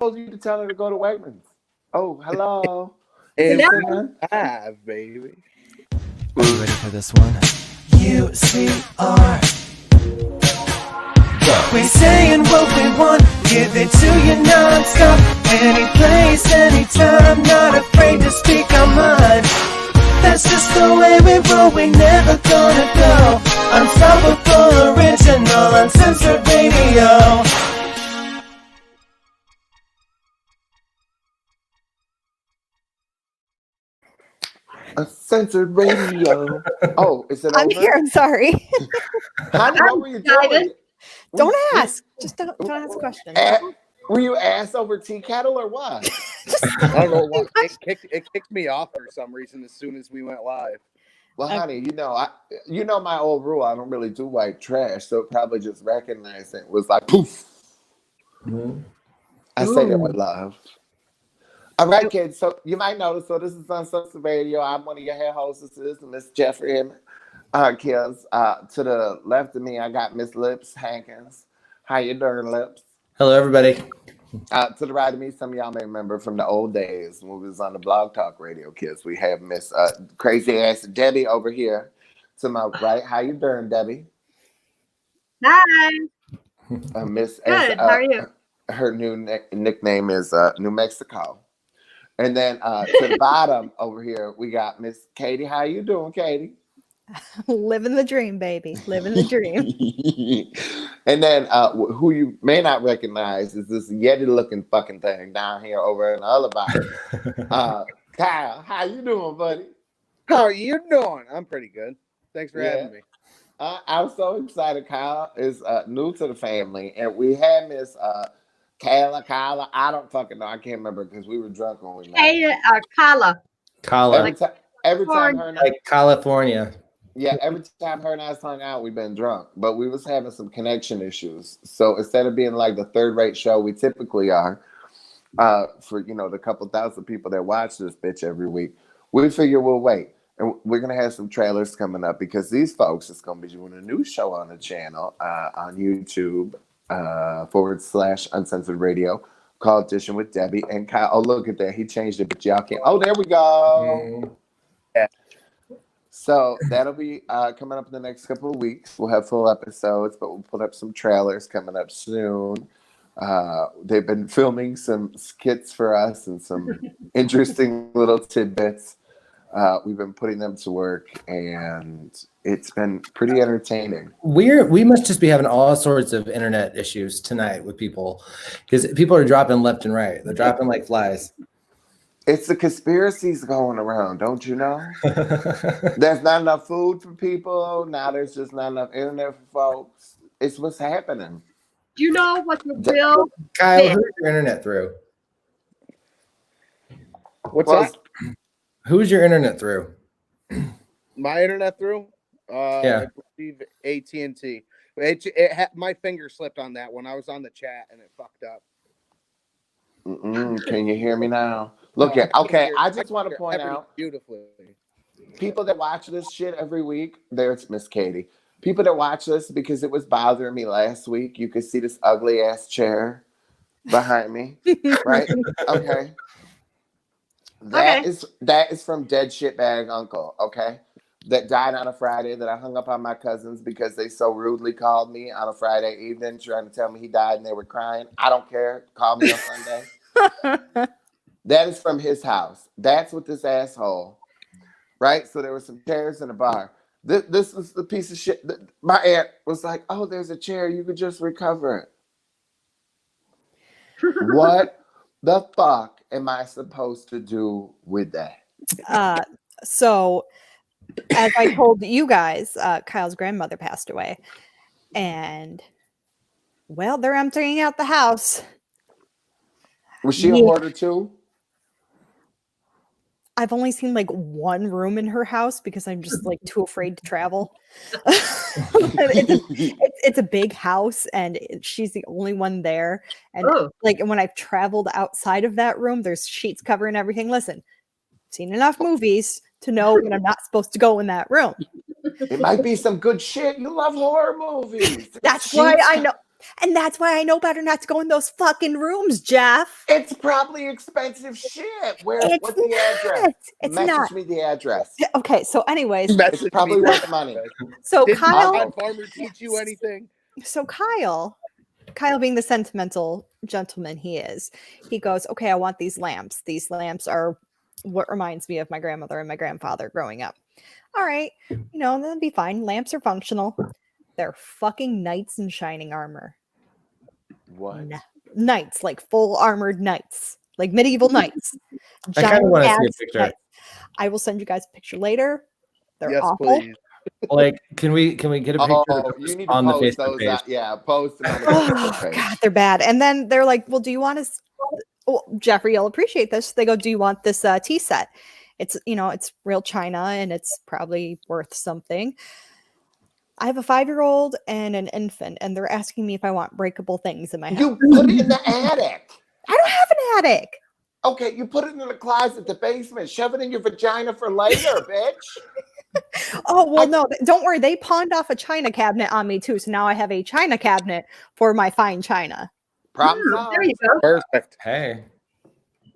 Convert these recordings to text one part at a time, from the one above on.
told you to tell her to go to Wegmans. Oh, hello. And live, baby. Are you ready for this one? UCR. We saying what we want, give it to you non-stop. Any place, anytime, not afraid to speak our mind. That's just the way we roll, we never gonna go. Unstoppable, original, uncensored radio. Uncensored radio. Oh, is it I'm over? here. I'm sorry. Honey, what were you doing? Don't ask. Just don't ask questions. Were you ass over tea kettle or what? I don't know what. It kicked me off for some reason as soon as we went live. Well, honey, you know my old rule. I don't really do white trash, so it probably just recognized it was like poof. Mm-hmm. I say that with love. All right, kids. So you might notice. So this is Uncensored Radio. I'm one of your head hostesses, Miss Jeffrey and kids. To the left of me, I got Miss Lips Hankins. How you doing, Lips? Hello, everybody. To the right of me, some of y'all may remember from the old days when we was on the Blog Talk Radio, kids. We have Miss Crazy Ass Debbie over here to my right. How you doing, Debbie? Hi. Miss Good. How are you? Her new nickname is New Mexico. And then to the bottom over here, we got Miss Katie. How you doing, Katie? Living the dream, baby. Living the dream. And then who you may not recognize is this Yeti-looking fucking thing down here over in the other bottom. Kyle, how you doing, buddy? How are you doing? I'm pretty good. Thanks for having me. I'm so excited. Kyle is new to the family, and we had Miss Calla. I don't fucking know. I can't remember because we were drunk when we met. Calla. Every time her and I, like California. Yeah, every time her and I hung out, we've been drunk, but we was having some connection issues. So instead of being like the third-rate show we typically are, for the couple thousand people that watch this bitch every week, we figure we'll wait, and we're gonna have some trailers coming up because these folks is gonna be doing a new show on the channel on YouTube / Uncensored Radio called Dishing with Debbie and Kyle. Oh, look at that, he changed it, but y'all can't. Oh, there we go. Yeah. So that'll be coming up in the next couple of weeks. We'll have full episodes, but we'll put up some trailers coming up soon. They've been filming some skits for us and some interesting little tidbits. We've been putting them to work, and it's been pretty entertaining. We must just be having all sorts of internet issues tonight with people because people are dropping left and right. They're dropping like flies. It's the conspiracies going around, don't you know? There's not enough food for people. Now there's just not enough internet for folks. It's what's happening. Do you know what the real Kyle, who's your internet through? What's that? Who's your internet through? My internet through? Yeah. I believe AT&T. My finger slipped on that when I was on the chat and it fucked up. Can you hear me now? Look at I just want to point out beautifully. People that watch this shit every week. There's Miss Katie. People that watch this because it was bothering me last week. You could see this ugly ass chair behind me, right? Okay. That is from Dead Shitbag Uncle. Okay, that died on a Friday that I hung up on my cousins because they so rudely called me on a Friday evening trying to tell me he died and they were crying. I don't care. Call me on Sunday. That is from his house. That's what this asshole, right? So there were some chairs in a bar. This was the piece of shit. My aunt was like, "Oh, there's a chair. You could just recover it." What the fuck am I supposed to do with that? So, as I told you guys, Kyle's grandmother passed away. And, well, they're emptying out the house. Was she a hoarder too? I've only seen like one room in her house because I'm just like too afraid to travel. It's a big house and she's the only one there. And when I've traveled outside of that room, there's sheets covering everything. Listen, I've seen enough movies to know when I'm not supposed to go in that room. It might be some good shit. You love horror movies. That's why I know. And that's why I know better not to go in those fucking rooms, Jeff. It's probably expensive shit. What's the address? It's Message not. me the address. Okay, so anyways, It's probably worth money. so Did Kyle, my farmer teach you anything? so Kyle being the sentimental gentleman he is, he goes, okay, I want these lamps. These lamps are what reminds me of my grandmother and my grandfather growing up. All right, that'd be fine. Lamps are functional. They're fucking knights in shining armor. What? Knights, like full armored knights, like medieval knights. I kind of want to see a Giant-ass picture. knights. I will send you guys a picture later. They're Yes, awful. please. Like, can we get a picture Oh, you need to on the post Facebook those. page? Yeah, post them on the Oh Facebook page. God, they're bad. And then they're like, "Well, do you want to?" Well, Jeffrey, you'll appreciate this. They go, "Do you want this tea set? It's it's real china and it's probably worth something." I have a 5-year-old and an infant, and they're asking me if I want breakable things in my house. You put it in the attic. I don't have an attic. Okay, you put it in the closet, the basement. Shove it in your vagina for later, bitch. Oh, well, no, don't worry. They pawned off a china cabinet on me, too. So now I have a china cabinet for my fine china. Problem There solved. you go. Perfect. Hey,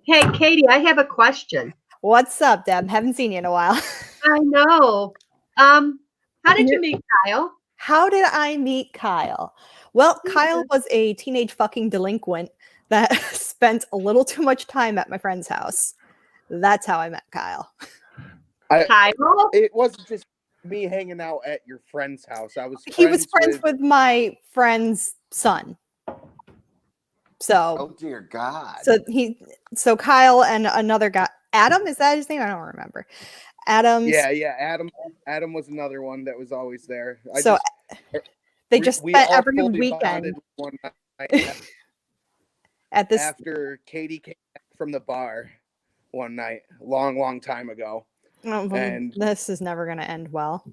Hey, Katie, I have a question. What's up, Deb? Haven't seen you in a while. I know. How did you meet Kyle? How did I meet Kyle? Well, Kyle was a teenage fucking delinquent that spent a little too much time at my friend's house. That's how I met Kyle. Kyle? It wasn't just me hanging out at your friend's house. He was friends with my friend's son. So, Oh dear God. so Kyle and another guy, Adam, is that his name? I don't remember. Adam's. Yeah. Adam was another one that was always there. They just we spent all every fully weekend bonded one night at this. after Katie came back from the bar one night, long time ago. And this is never going to end well.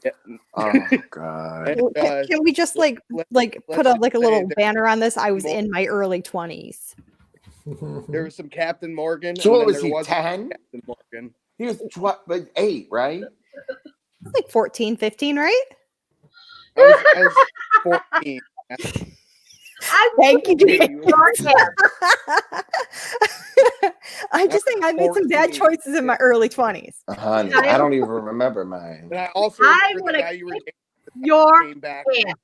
Yeah. Oh God. And, Can we just let's put a just a say little that banner on this? I was in my early 20s. there was some Captain Morgan. So what and then was there he, wasn't 10? Captain Morgan. He was 8, right? Like 14, 15, right? I was 14. Thank you, Jake. Short hair. I'm just saying I made some bad 14. choices in my early 20s. Honey, I don't even remember mine. And I also I remember wanna the guy you were dating Your came back. hair.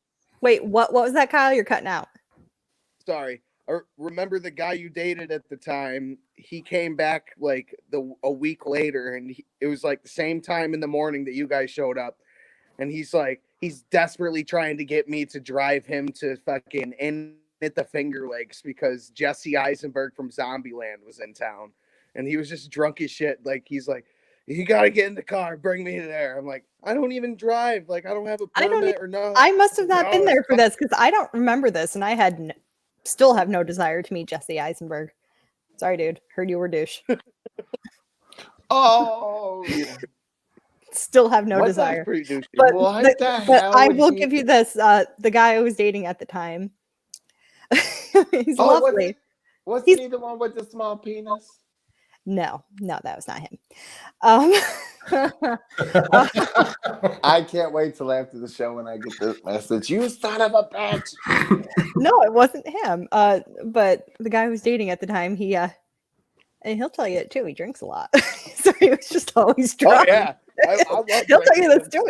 Wait, what was that, Kyle? You're cutting out. Sorry. Or remember the guy you dated at the time? He came back like a week later, and it was like the same time in the morning that you guys showed up. And he's desperately trying to get me to drive him to fucking in at the Finger Lakes because Jesse Eisenberg from Zombieland was in town, and he was just drunk as shit. Like he's like, "You gotta get in the car, bring me there." I'm like, "I don't even drive. Like I don't have a permit or no." I must have not No, been there it's for fine. this because I don't remember this, and I still have no desire to meet Jesse Eisenberg. Sorry, dude. Heard you were douche. Oh, Still have no What? desire. That's pretty douchey. But, What the- the but hell I would will he- give you this. The guy I was dating at the time, he's Oh, lovely. wasn't He's- he the one with the small penis? No, that was not him. I can't wait till after the show when I get this message. You son of a bitch! No, it wasn't him. But the guy I was dating at the time, and he'll tell you it too. He drinks a lot, so he was just always Oh drunk. yeah, I love He'll tell you drinking, this too.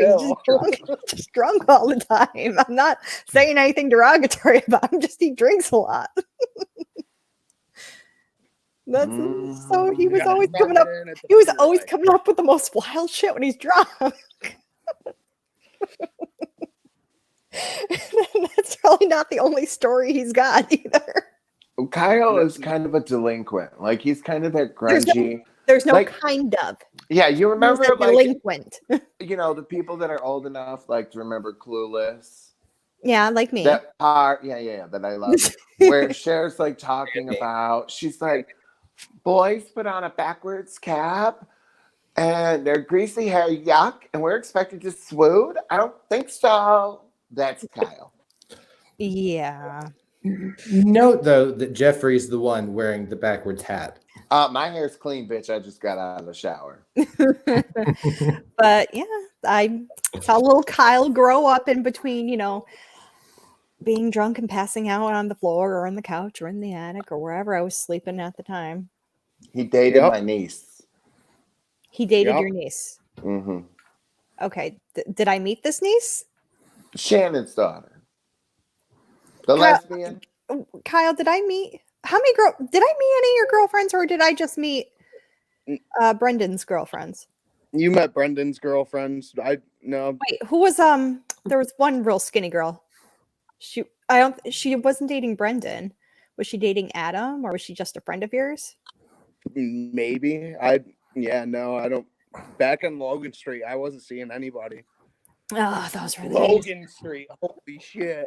He's just drunk all the time. I'm not saying anything derogatory about him. Just he drinks a lot. That's so he was Gotta always rub coming it up. in at the He was Finger always Lakes. coming up with the most wild shit when he's drunk. That's probably not the only story he's got either. Kyle is kind of a delinquent. Like he's kind of that grungy. There's no Like, kind of. Yeah, you He's remember a like delinquent. the people that are old enough like to remember Clueless. Yeah, like me. That part, yeah, that I love. Where Cher's like talking about, she's like, boys put on a backwards cap and their greasy hair, yuck, and we're expected to swoon? I don't think so. That's Kyle. Yeah. Note though that Jeffrey's the one wearing the backwards hat. My hair's clean, bitch. I just got out of the shower. But yeah, I saw little Kyle grow up in between, being drunk and passing out on the floor or on the couch or in the attic or wherever I was sleeping at the time. He dated my niece. He dated your niece. Mm-hmm. Okay. Did I meet this niece? Shannon's daughter. The lesbian. Kyle, did I meet did I meet any of your girlfriends, or did I just meet Brendan's girlfriends? You met Brendan's girlfriends. No. Wait, who was there was one real skinny girl. She wasn't dating Brendan. Was she dating Adam, or was she just a friend of yours? Maybe. I don't. Back on Logan Street, I wasn't seeing anybody. Oh, those were the Logan Street. Holy shit.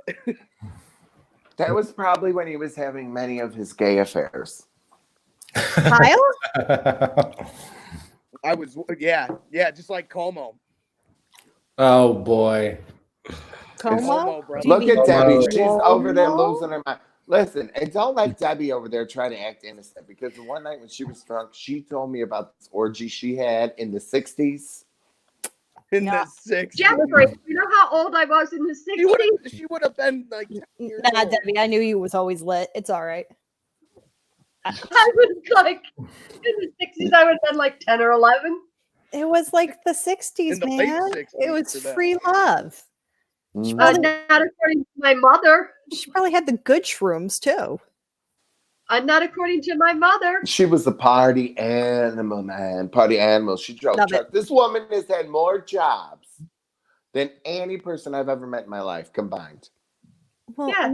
That was probably when he was having many of his gay affairs. Kyle? I was, just like Como. Oh boy. Como? Look at Debbie. She's over there losing her mind. Listen, and don't let Debbie over there try to act innocent, because the one night when she was drunk, she told me about this orgy she had in the 60s. In the 60s. Jeffrey, you know how old I was in the 60s? She would have been like 10 years Nah, old. Debbie, I knew you was always lit. It's all right. I was like, in the 60s, I would have been like 10 or 11. It was like the 60s, In the late man. 60s It was to that. free love. Not according to my mother. She probably had the good shrooms too. Not according to my mother. She was a party animal, man. Party animal. She drove Love trucks. This woman has had more jobs than any person I've ever met in my life combined. Well, Yeah.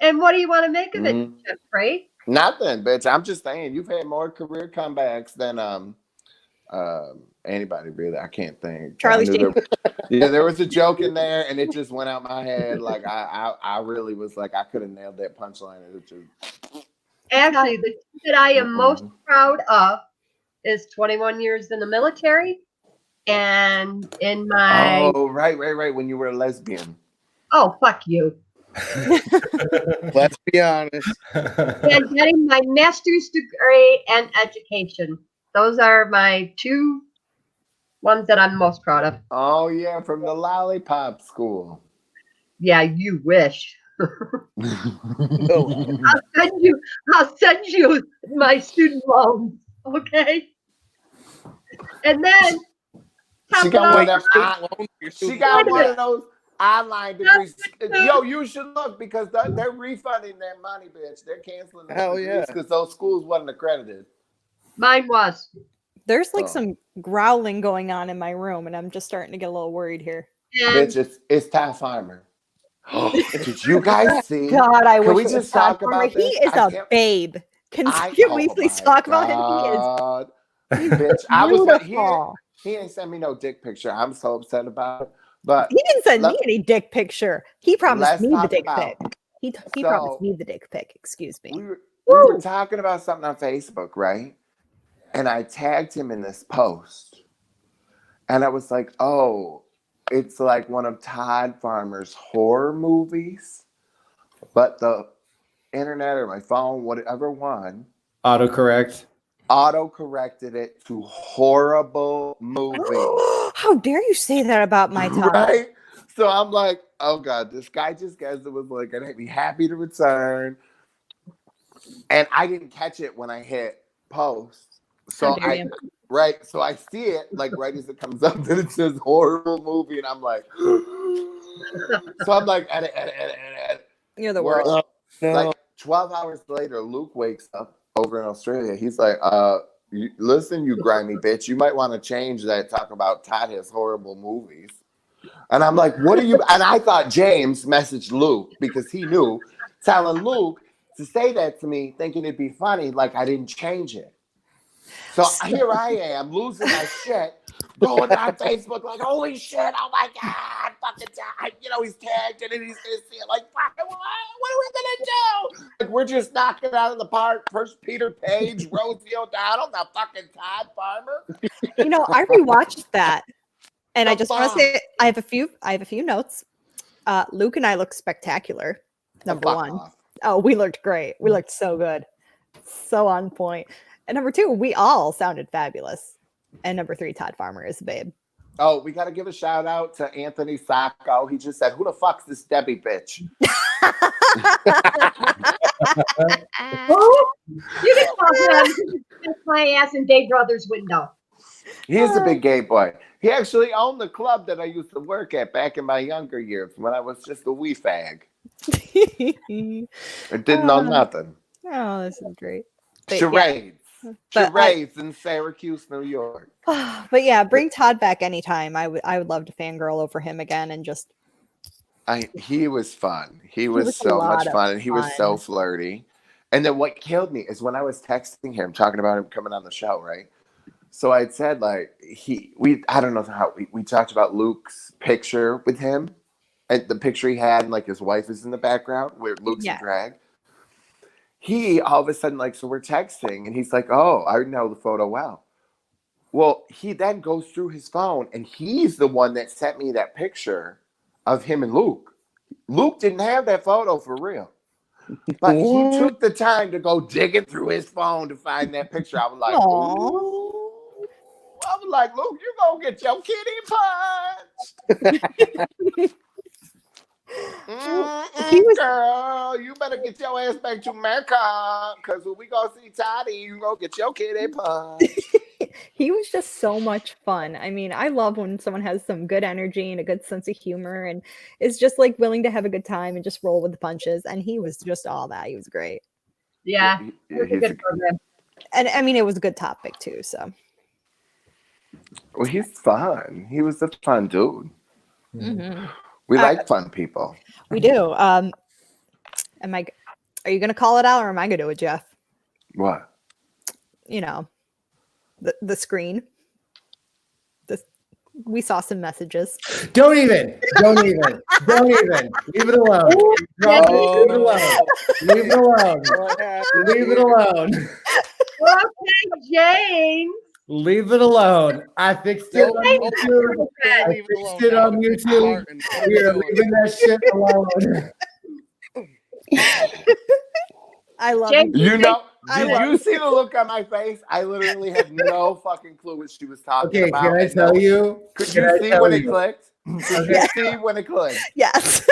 And what do you want to make of it, Jeffrey? Nothing, bitch. I'm just saying, you've had more career comebacks than anybody really. I can't think. Charlie Sheen. There was a joke in there, and it just went out my head. Like I really was like, I could have nailed that punchline. It just... Actually, the thing that I am most proud of is 21 years in the military, and in my right. When you were a lesbian. oh fuck you. Let's be honest. And getting my master's degree and education. Those are my two ones that I'm most proud of. Oh yeah, from the Lollipop School. Yeah, you wish. No. I'll send you my student loans. Okay. And then She got one of Loans for your She student got loans. one of those online degrees. Yo, you should look, because they're refunding that money, bitch. They're canceling the Hell degrees yeah. because those schools wasn't accredited. mine was. There's like some growling going on in my room, and I'm just starting to get a little worried here. And Bitch, it's Ty Farmer. Did you guys see? God, I Can wish we it was just talk Todd Farmer. about this? He is I a can't- babe. Can we please my talk about him? God. He is Bitch, I was like, beautiful. he ain't sent me no dick picture. I'm so upset about it. But He didn't send me let- any dick picture. He promised let's me the talk dick about- pic. He So- promised me the dick pic. Excuse me. we were talking about something on Facebook, right? And I tagged him in this post. And I was like, oh, it's like one of Todd Farmer's horror movies. But the internet or my phone, whatever one, Autocorrect. auto-corrected it to horrible movie. How dare you say that about my Todd? Right? So I'm like, oh God, this guy just guessed it was like, I'd be happy to return. And I didn't catch it when I hit post. So How dare you. so I see it like right as it comes up, and it says horrible movie, and I'm like, so I'm like, edit. You're the Well, worst. No. Like 12 hours later, Luke wakes up over in Australia. He's like, listen, you grimy bitch, you might want to change that. Talk about Todd has horrible movies. And I'm like, what are you? And I thought James messaged Luke because he knew, telling Luke to say that to me, thinking it'd be funny, like I didn't change it. So here I am losing my shit, going on Facebook like, holy shit, oh my God, fucking Todd. You know, he's tagged it and he's going to see it like, fucking, what are we going to do? Like, we're just knocking it out of the park. First Peter Page, Rosie O'Donnell, now fucking Todd Farmer. You know, I rewatched that, and I The just want to bomb. say I have a few notes. Luke and I look spectacular. Number Fuck one. off. Oh, we looked great. We looked so good. So on point. And number two, we all sounded fabulous. And number three, Todd Farmer is a babe. Oh, we got to give a shout out to Anthony Sacco. He just said, "Who the fuck's this Debbie bitch?" Who? You can talk about him. My ass in Day Brothers' window. He's a big gay boy. He actually owned the club that I used to work at back in my younger years when I was just a wee fag. I didn't know nothing. Oh, this is great. But Charades. But Charades in Syracuse, New York. But yeah, bring Todd back anytime. I would love to fangirl over him again and just. He was fun. He was so much fun, and he was so flirty. And then what killed me is when I was texting him, talking about him coming on the show, right? So I said, like, I don't know how we talked about Luke's picture with him, and the picture he had, and like his wife is in the background where Luke's in drag. He all of a sudden, like, so we're texting, and he's like, "Oh, I know the photo well." Well, he then goes through his phone, and he's the one that sent me that picture of him and Luke. Luke didn't have that photo for real. But he took the time to go digging through his phone to find that picture. I was like, ooh. I was like, Luke, you gonna get your kitty punched. Girl, you better get your ass back to America, because when we go see Toddy, you gonna get your kitty punched. He was just so much fun. I mean, I love when someone has some good energy and a good sense of humor and is just like willing to have a good time and just roll with the punches. And he was just all that. He was great. Yeah, it was a good program. And I mean, it was a good topic too. So. Well, he's fun. He was a fun dude. Mm-hmm. We like fun people. We do. Are you gonna call it out, or am I gonna do it, Jeff? What? You know, the screen. We saw some messages. Don't even. Leave it alone. Leave it alone. Okay, James. Leave it alone. I fixed it on YouTube. We are leaving that shit alone. I love James, you. Did you see the look on my face? I literally had no fucking clue what she was talking about. Can I tell you? Could you see when it clicked? Could you see when it clicked? Yes.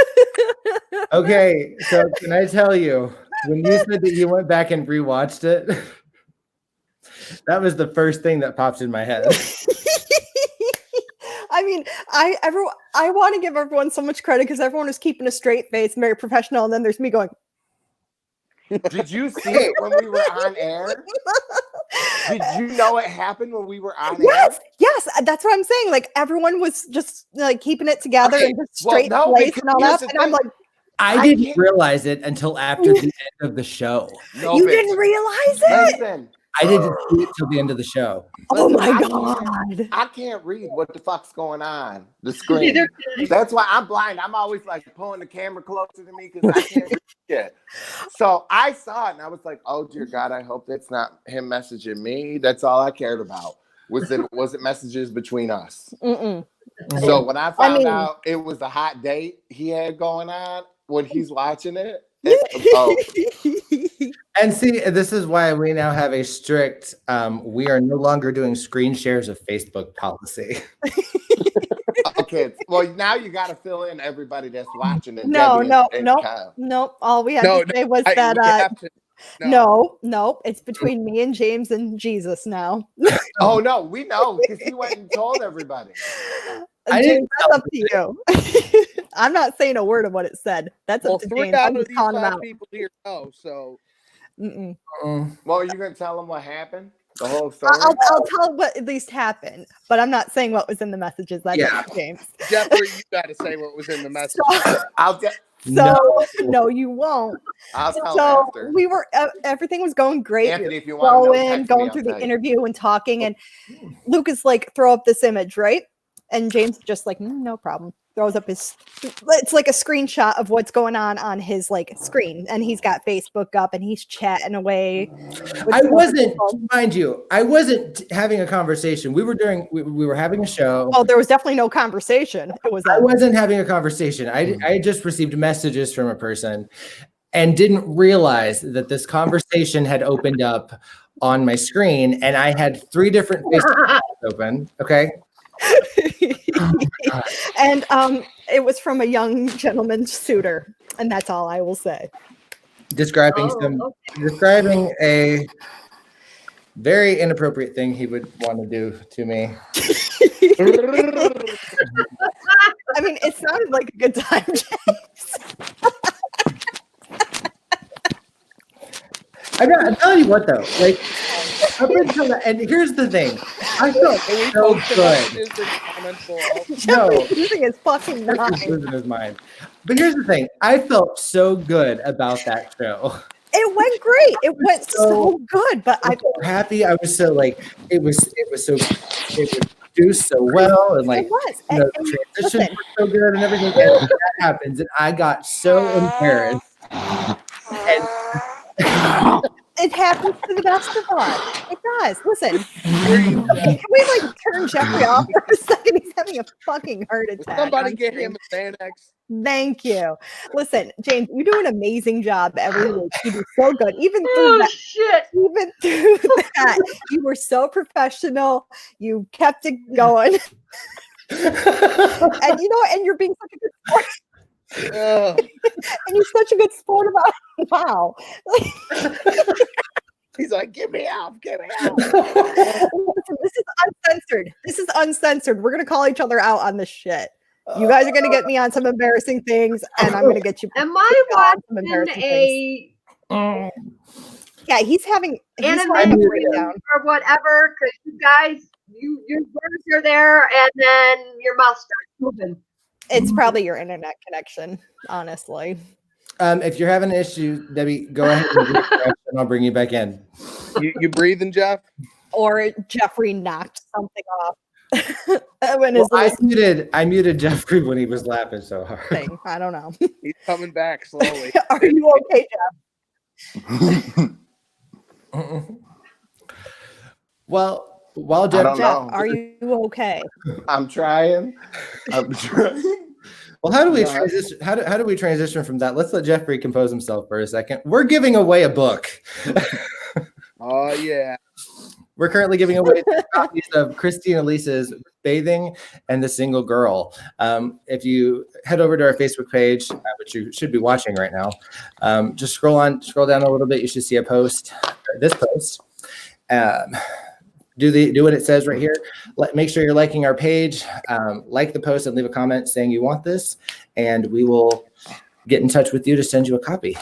Okay, so can I tell you, when you said that you went back and rewatched it, that was the first thing that popped in my head. I mean, I want to give everyone so much credit because everyone was keeping a straight face, very professional, and then there's me going. Did you see it when we were on air? Did you know it happened when we were on air? Yes, that's what I'm saying. Like everyone was just like keeping it together and just straight face and all that. And I'm like, I didn't realize it until after the end of the show. You didn't realize it? Listen, I didn't see it till the end of the show. Oh my God. I can't read what the fuck's going on the screen. That's why I'm blind. I'm always like pulling the camera closer to me because I can't read it. So I saw it and I was like, oh dear God, I hope that's not him messaging me. That's all I cared about. Was it messages between us? Mm-mm. So when I found out it was a hot date he had going on when he's watching it. And see, this is why we now have a strict we are no longer doing screen shares of Facebook policy. Okay, well now you got to fill in everybody that's watching it. No. All we had to say was that no, it's between me and James and Jesus now. Oh no, we know because he went and told everybody. James, that's up to you. I'm not saying a word of what it said. That's up to James. I'm just calling them out. People here know, so. Mm-mm. Well, are you gonna tell them what happened? The whole story. I'll tell what at least happened, but I'm not saying what was in the messages. That's James. Jeffrey, you got to say what was in the messages. No, you won't. I'll tell after. We were everything was going great. Anthony, if you want to going through the interview and talking, and Lucas like throw up this image, right? And James just like no problem. Throws up it's like a screenshot of what's going on his like screen, and he's got Facebook up and he's chatting away. I wasn't having a conversation. We were having a show. Oh, there was definitely no conversation. I wasn't having a conversation. I just received messages from a person and didn't realize that this conversation had opened up on my screen, and I had 3 different Facebook open. Okay. And it was from a young gentleman suitor, and that's all I will say. Describing a very inappropriate thing he would want to do to me. I mean, it sounded like a good time, James. I'm telling you what, though, like, up until that, and here's the thing, I felt so good. No, Jeffrey's losing his fucking Jeffrey's mind. losing his mind. But here's the thing, I felt so good about that show. It went great. It went so good, but I was so happy. I was so like, it was produced so well, and like, it was. you know, the transition was so good and everything. And that happens, and I got so embarrassed. And it happens to the best of us. It does. Listen, can we like turn Jeffrey off for a second? He's having a fucking heart attack. Somebody get him a Xanax. Thank you. Listen, James, you do an amazing job every week. You do so good. Even through Oh that, shit! even through that, you were so professional. You kept it going. And you know, and you're being such a good sport. And you're such a good sport about it. Wow. He's like, get me out, get me out. Listen, this is uncensored. This is uncensored. We're gonna call each other out on this shit. You guys are gonna get me on some embarrassing things, and I'm gonna get you. Am I on some watching embarrassing a Yeah, he's having anime a breakdown. or whatever? Because you guys, your words are there, and then your mouth starts moving. It's probably your internet connection, honestly. if you're having an issue, Debbie, go ahead and I'll bring you back in. You breathing, Jeff? Or Jeffrey knocked something off. When Well, I muted Jeffrey when he was laughing so hard. thing. I don't know. He's coming back slowly. Are you okay, Jeff? Well, while I don't Jeff, know. are you okay? I'm trying. Well, how do we transition? How do we transition from that? Let's let Jeffrey compose himself for a second. We're giving away a book. Oh yeah. We're currently giving away copies of Christina Lisa's Bathing and the Single Girl. If you head over to our Facebook page, which you should be watching right now, just scroll down a little bit. You should see a post, this post. Do what it says right here. Make sure you're liking our page, like the post, and leave a comment saying you want this, and we will get in touch with you to send you a copy.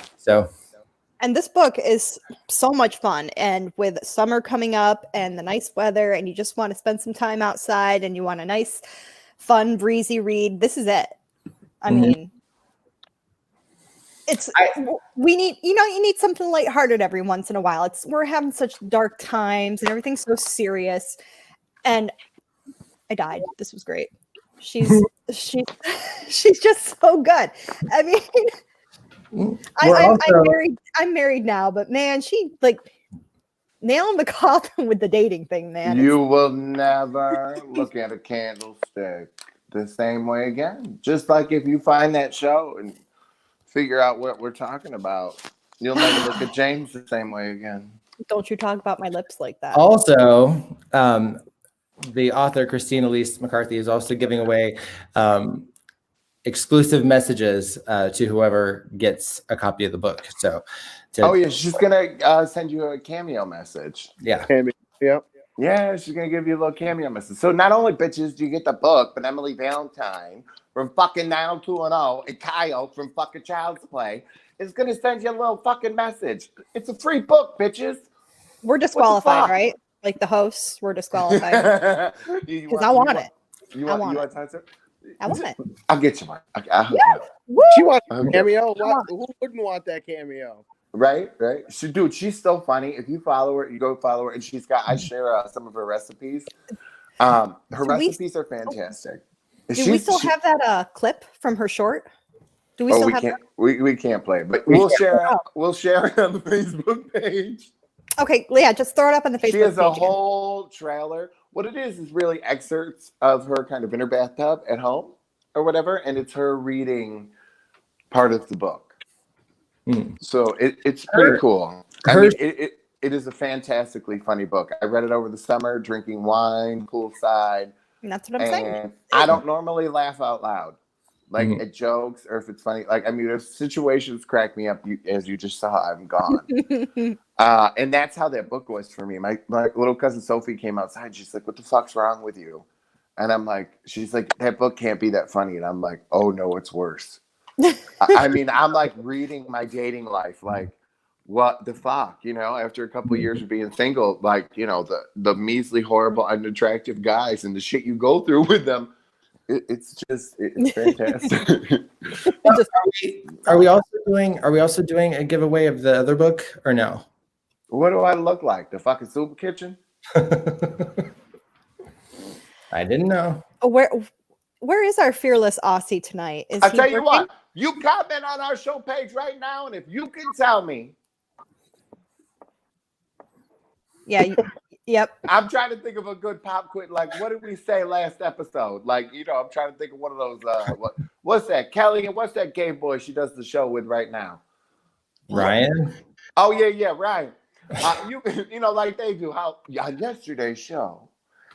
And this book is so much fun. And with summer coming up and the nice weather, and you just want to spend some time outside and you want a nice, fun, breezy read, this is it. I mean, we need, you need something lighthearted every once in a while. We're having such dark times and everything's so serious. And I died. This was great. She's just so good. I mean, I'm married now, but man, she like nailing the coffin with the dating thing, man. You will never look at a candlestick the same way again. Just like if you find that show and figure out what we're talking about, you'll never look at James the same way again. Don't you talk about my lips like that. Also, the author Christina Elise McCarthy is also giving away exclusive messages to whoever gets a copy of the book. She's gonna send you a cameo message. Yeah. Yep. Yeah, she's gonna give you a little cameo message. So not only bitches do you get the book, but Emily Valentine from fucking 90210 and Kyle from fucking Child's Play is gonna send you a little fucking message. It's a free book, bitches. We're disqualified, right? Like the hosts, we're disqualified. Because I want it. You want it? I want it. I'll get you one. Woo! She wants a cameo. Who wouldn't want that cameo? Right. She's so funny. If you follow her, you go follow her, and she's got. I share some of her recipes. Her recipes are fantastic. Do we still have that clip from her short? Do we still have that? We can't play, but we'll share it. We'll share it on the Facebook page. Okay, yeah, just throw it up on the Facebook page. She has a whole trailer. What it is really excerpts of her kind of in her bathtub at home or whatever, and it's her reading part of the book. So it's pretty cool. It is a fantastically funny book. I read it over the summer, drinking wine, poolside, And that's what I'm saying. And I don't normally laugh out loud, like at jokes or if it's funny. Like, I mean, if situations crack me up, as you just saw, I'm gone. And that's how that book was for me. My little cousin Sophie came outside. She's like, "What the fuck's wrong with you?" And I'm like, she's like, "That book can't be that funny." And I'm like, "Oh no, it's worse." I mean, I'm like reading my dating life, like, what the fuck, you know, after a couple of years of being single, like, you know, the measly, horrible, unattractive guys and the shit you go through with them. It's fantastic. Are we also doing a giveaway of the other book or no? What do I look like? The fucking soup kitchen? I didn't know. Where is our fearless Aussie tonight? Is I he tell you working? what, you comment on our show page right now, and if you can tell me. Yeah. Yep. I'm trying to think of a good pop quiz. Like, what did we say last episode? Like, you know, I'm trying to think of one of those. What's that? Kelly, and what's that gay boy she does the show with right now? Ryan? Oh, yeah, Ryan. You know, like they do. How on yesterday's show,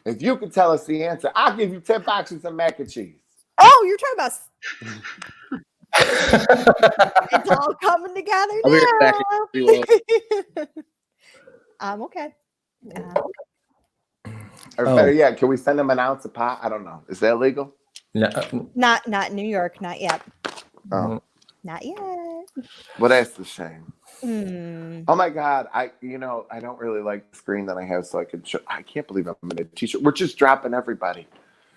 if you could tell us the answer, I'll give you 10 boxes of mac and cheese. Oh, you're talking about. It's all coming together I'll be right back. now. I'm okay. Or better yet, can we send them an ounce of pot? I don't know. Is that legal? No. Not in New York. Not yet. Oh. Not yet. Well, that's a shame. Hmm. Oh my God. I don't really like the screen that I have, so I can show. I can't believe I'm in a t-shirt. We're just dropping everybody.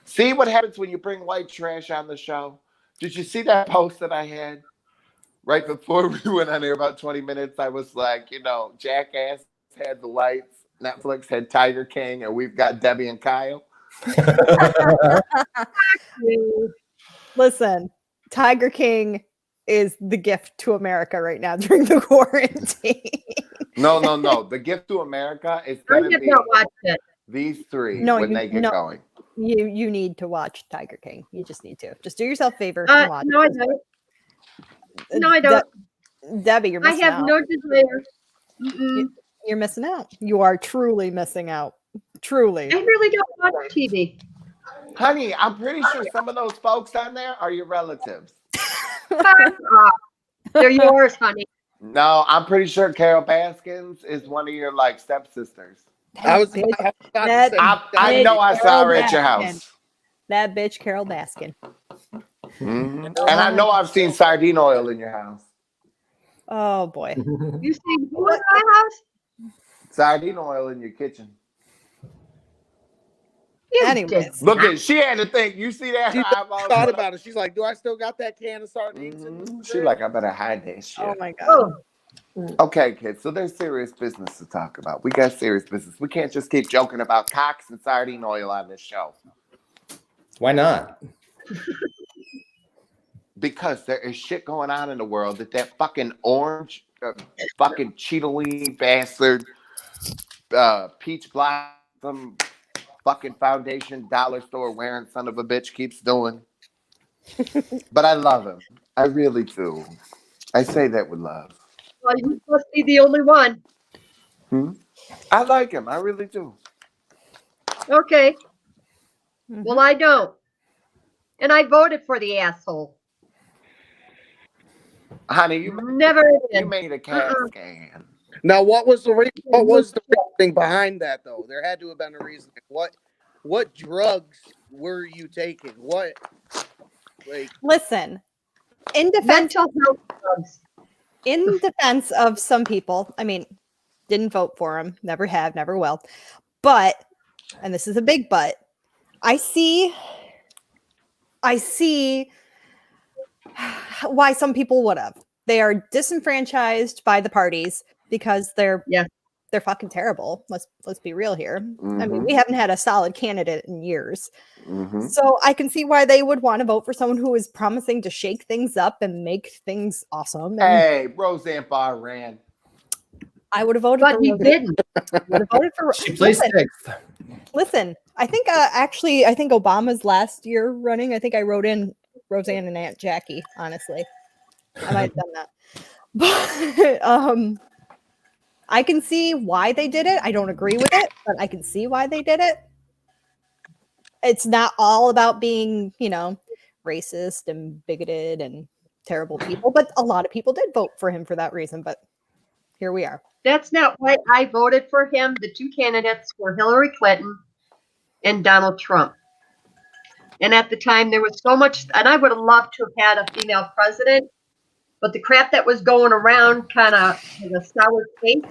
See what happens when you bring white trash on the show? Did you see that post that I had right before we went on there about 20 minutes? I was like, you know, Jackass had the lights, Netflix had Tiger King, and we've got Debbie and Kyle. Listen, Tiger King is the gift to America right now during the quarantine. No. The gift to America is I going to have be not watched it. these three No, when they get going. You need to watch Tiger King. You just need to. Just do yourself a favor and watch. No, I don't. No, I don't. Debbie, you're I missing have out. no desire. Mm-mm. You're missing out. You are truly missing out. Truly. I really don't watch TV. Honey, I'm pretty sure some of those folks on there are your relatives. They're yours, honey. No, I'm pretty sure Carol Baskins is one of your like stepsisters. I was. That I know I saw her at your Baskin. house. That bitch, Carol Baskin. Mm-hmm. And I know I've seen sardine oil in your house. Oh boy. You see who in my house? Sardine oil in your kitchen. You Anyways. did Look not. at she had to think. You see that? She Eyeballs thought went up. about it. She's like, "Do I still got that can of sardines?" Mhm. She like, I better hide that shit. Oh my god. Oh, Okay, kids. So there's serious business to talk about. We got serious business. We can't just keep joking about cocks and sardine oil on this show. Why not? Because there is shit going on in the world that fucking orange, fucking Cheeto bastard, peach blossom, fucking foundation dollar store wearing son of a bitch keeps doing. But I love him. I really do. I say that with love. well, you must be the only one. I like him. I really do. Okay. Mhm. Well, I don't. And I voted for the asshole. Honey, you Never did. made a cat scan. Now, what was the reasoning behind that, though? There had to have been a reason. What drugs were you taking? What, like? Listen, in defense Mental health drugs. in defense of some people, I mean, didn't vote for him, never have, never will. But, and this is a big but, I see why some people would have. They are disenfranchised by the parties because they're fucking terrible. Let's be real here. I mean, we haven't had a solid candidate in years. So I can see why they would want to vote for someone who is promising to shake things up and make things awesome. And Hey, Roseanne Barr ran. I would have voted But for he Roseanne. didn't. Would have voted for She placed sixth. Listen, I think I think Obama's last year running, I think I wrote in Roseanne and Aunt Jackie, honestly. I might have done that. But I can see why they did it. I don't agree with it, but I can see why they did it. it's not all about being, racist and bigoted and terrible people, but a lot of people did vote for him for that reason. But here we are. That's not why I voted for him. The two candidates were Hillary Clinton and Donald Trump. And at the time, there was so much, and I would have loved to have had a female president, but the crap that was going around kind of had a sour taste.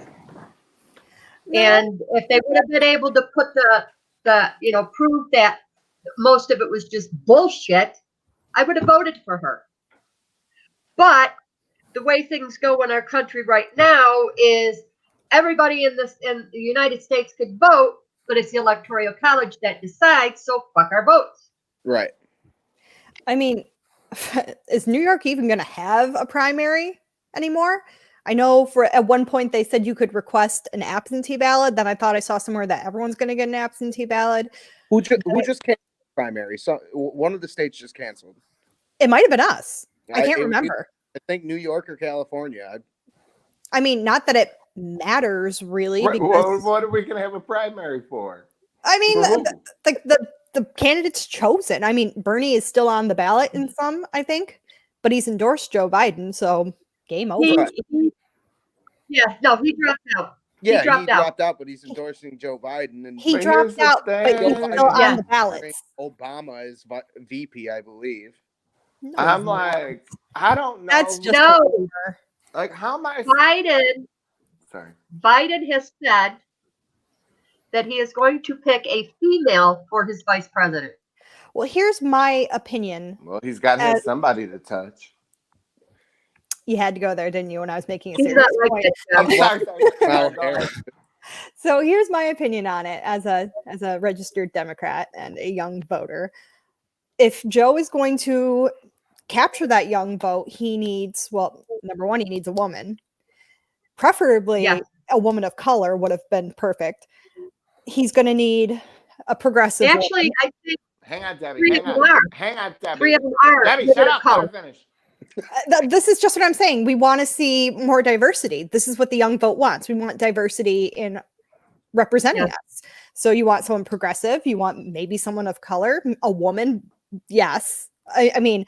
And if they would have been able to put prove that most of it was just bullshit, I would have voted for her. But the way things go in our country right now is everybody in the United States could vote, but it's the Electoral College that decides, so fuck our votes. Right. I mean, is New York even going to have a primary anymore? I know at one point they said you could request an absentee ballot. Then I thought I saw somewhere that everyone's going to get an absentee ballot. Who just canceled the primary? So one of the states just canceled. It might have been us. I can't remember. I think New York or California. I mean, not that it matters really. What are we going to have a primary for? I mean, the candidates chosen. I mean, Bernie is still on the ballot in some, I think, but he's endorsed Joe Biden, so game over. He dropped out. Yeah, he dropped out, but he's endorsing Joe Biden. And he dropped out, but he's still on the ballot. Obama is VP, I believe. No, I'm like, I don't know. That's just like, how am I? Biden has said that he is going to pick a female for his vice president. Well, here's my opinion. Well, he's got to have somebody to touch. You had to go there, didn't you? When I was making a He's serious not point. like that. So here's my opinion on it as a registered Democrat and a young voter. If Joe is going to capture that young vote, he needs, number one, he needs a woman. Preferably a woman of color would have been perfect. He's going to need a progressive woman. I think hang on, Debbie. Hang on, Debbie. 3 of them are. Debbie, shut up. Let her finish. This is just what I'm saying. We want to see more diversity. This is what the young vote wants. We want diversity in representing us. So you want someone progressive. You want maybe someone of color, a woman. Yes. I mean,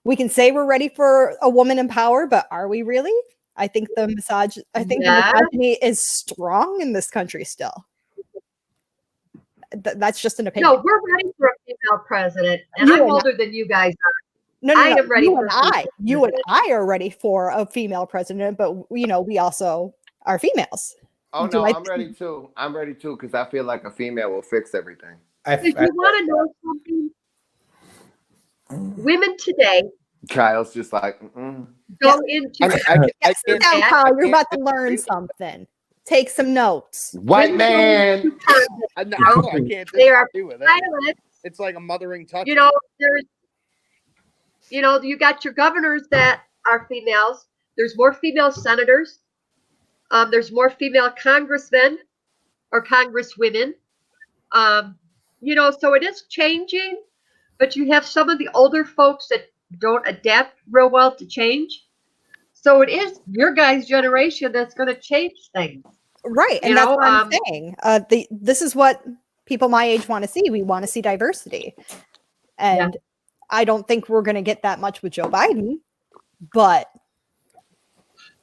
we can say we're ready for a woman in power, but are we really? I think the misogyny is strong in this country still. That's just an opinion. No, we're ready for a female president, and I'm older than you guys are. No, I am ready for you and I are ready for a female president, but we also are females. Oh no, I'm ready too. I'm ready too because I feel like a female will fix everything. If you want to know something, women today. Kyle's just like go into. Sit down, Kyle. You're about to learn something. Take some notes. White man. I can't. They are silent. It's like a mothering touch. There's. You got your governors that are females. There's more female senators. There's more female congressmen or congresswomen. So it is changing, but you have some of the older folks that don't adapt real well to change. So it is your guys' generation that's going to change things. Right. And that's what I'm saying. This is what people my age want to see. We want to see diversity. And I don't think we're going to get that much with Joe Biden, but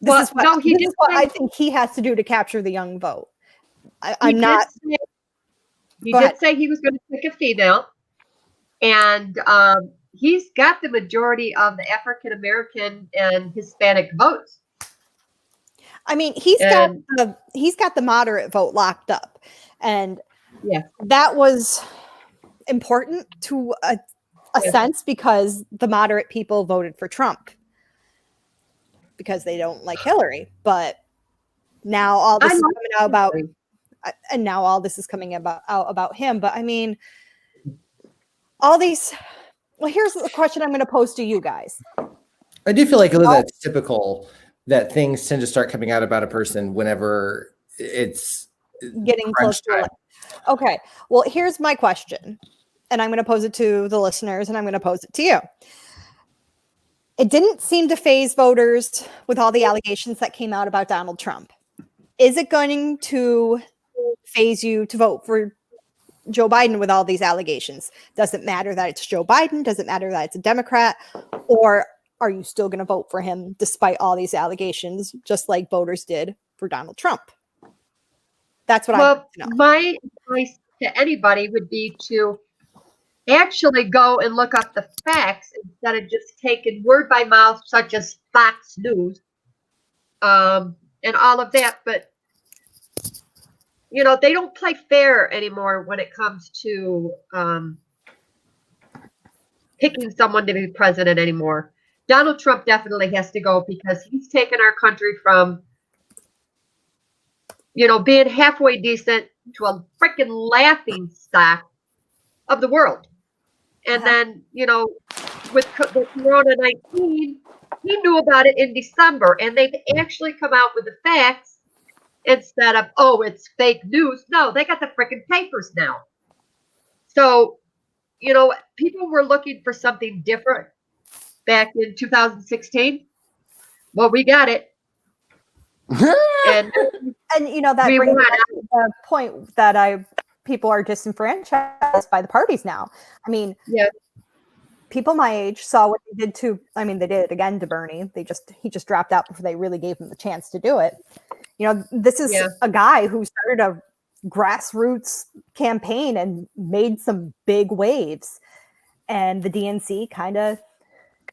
this is what I think he has to do to capture the young vote. He did say he was going to pick a female, and he's got the majority of the African American and Hispanic votes. I mean, he's got the moderate vote locked up, and that was important to a sense because the moderate people voted for Trump because they don't like Hillary. But now all this is coming out about, and now all this is coming out about him. But I mean, all these. Well, here's the question I'm going to pose to you guys. I do feel like that's typical that things tend to start coming out about a person whenever it's getting close to it. Okay. Well, here's my question. And I'm going to pose it to the listeners, and I'm going to pose it to you. It didn't seem to faze voters with all the allegations that came out about Donald Trump. Is it going to faze you to vote for Joe Biden with all these allegations. Doesn't matter that it's Joe Biden, doesn't matter that it's a Democrat, or are you still going to vote for him despite all these allegations, just like voters did for Donald Trump? That's what I want to know. My advice to anybody would be to actually go and look up the facts instead of just taking word by mouth, such as Fox News, and all of that. But you know, they don't play fair anymore when it comes to picking someone to be president anymore. Donald Trump definitely has to go because he's taken our country from, you know, being halfway decent to a freaking laughing stock of the world. And then, you know, with Corona-19, he knew about it in December, and they've actually come out with the facts instead of, oh, it's fake news. No, they got the freaking papers now. So, you know, people were looking for something different back in 2016. Well, we got it. and you know, that brings back to the point that people are disenfranchised by the parties now. I mean, people my age saw what they did to, I mean, they did it again to Bernie. He just dropped out before they really gave him the chance to do it. You know, this is a guy who started a grassroots campaign and made some big waves. And the DNC kind of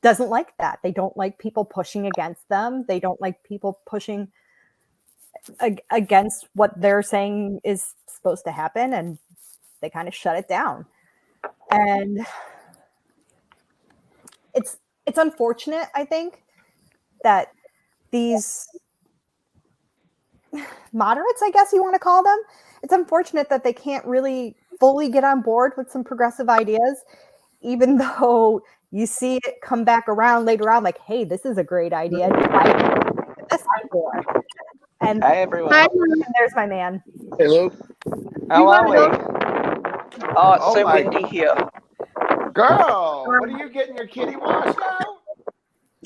doesn't like that. They don't like people pushing against them. They don't like people pushing against what they're saying is supposed to happen, and they kind of shut it down. And it's unfortunate, I think, that these moderates, I guess you want to call them, it's unfortunate that they can't really fully get on board with some progressive ideas, even though you see it come back around later on, like, hey, this is a great idea. And hi, everyone. And there's my man. Hey, Luke. How are we? Oh, it's so windy here. Girl, what are you getting your kitty washed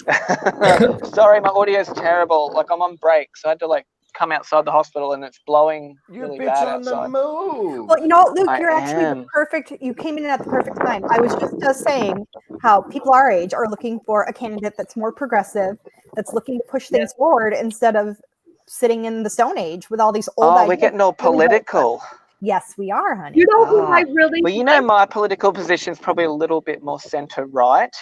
out? Sorry, my audio's terrible. Like, I'm on break, so I had to like come outside the hospital, and it's blowing really bad outside. The move. Well, you know, Luke, you're actually the perfect. You came in at the perfect time. I was just saying how people our age are looking for a candidate that's more progressive, that's looking to push things forward instead of sitting in the Stone Age with all these old ideas. We're getting all political. Yes, we are, honey. You know who I really... Well, you know, my political position's probably a little bit more center-right.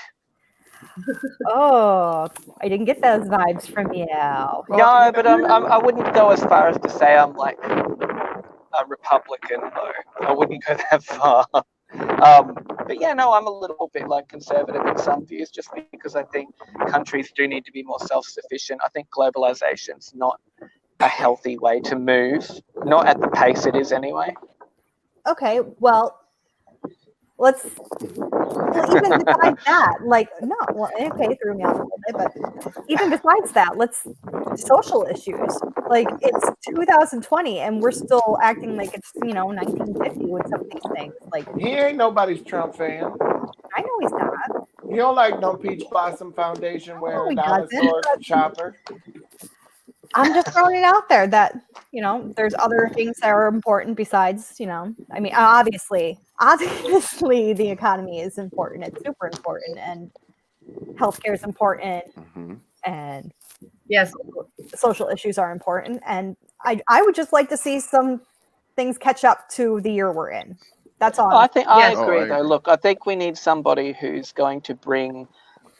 Oh, I didn't get those vibes from you. No, but I wouldn't go as far as to say I'm like a Republican, though. I wouldn't go that far. But yeah, no, I'm a little bit like conservative in some views, just because I think countries do need to be more self-sufficient. I think globalization's not a healthy way to move, not at the pace it is anyway. Okay, well, let's even besides that, like, no, well, okay, threw me off a little bit, but even besides that, let's social issues. Like, it's 2020 and we're still acting like it's, you know, 1950 with some of these things. Like, he ain't nobody's Trump fan. I know he's not. He don't like no Peach Blossom Foundation wearing dinosaur chopper. I'm just throwing it out there that, you know, there's other things that are important besides, you know, I mean, obviously the economy is important. It's super important, and healthcare is important, and yes, social issues are important. And I would just like to see some things catch up to the year we're in. That's all. I think I agree, though. Look, I think we need somebody who's going to bring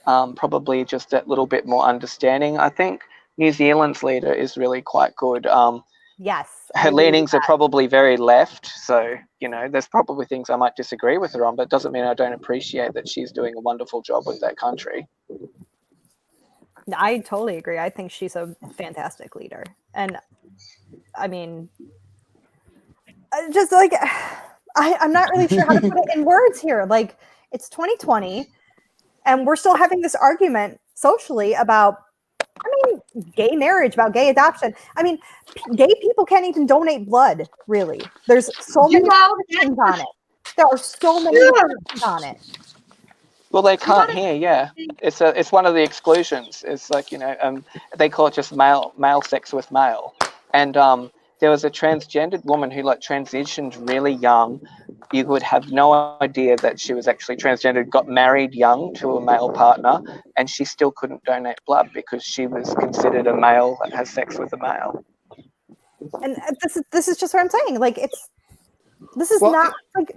probably just that little bit more understanding. I think New Zealand's leader is really quite good. Yes. Her leanings are probably very left. So, you know, there's probably things I might disagree with her on, but it doesn't mean I don't appreciate that she's doing a wonderful job with that country. I totally agree. I think she's a fantastic leader. And I mean, just like, I'm not really sure how to put it in words here. Like, it's 2020 and we're still having this argument socially about, I mean, gay marriage, about gay adoption. I mean, gay people can't even donate blood, really. There's so many restrictions on it. There are so many restrictions on it. Well, they can't here, yeah. It's one of the exclusions. It's like, you know, they call it just male sex with male. And there was a transgendered woman who like transitioned really young. You would have no idea that she was actually transgendered, got married young to a male partner, and she still couldn't donate blood because she was considered a male that has sex with a male. And this is just what I'm saying. Like this is not like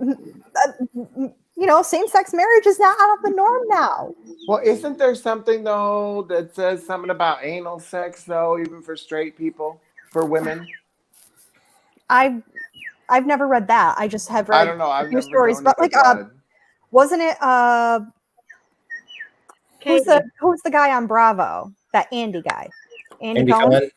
same-sex marriage is not out of the norm now. Well, isn't there something though that says something about anal sex though, even for straight people, for women? I've never read that. I just have read I don't know. I've never stories, but like wasn't it who's the guy on Bravo? That Andy guy. Andy Cohen.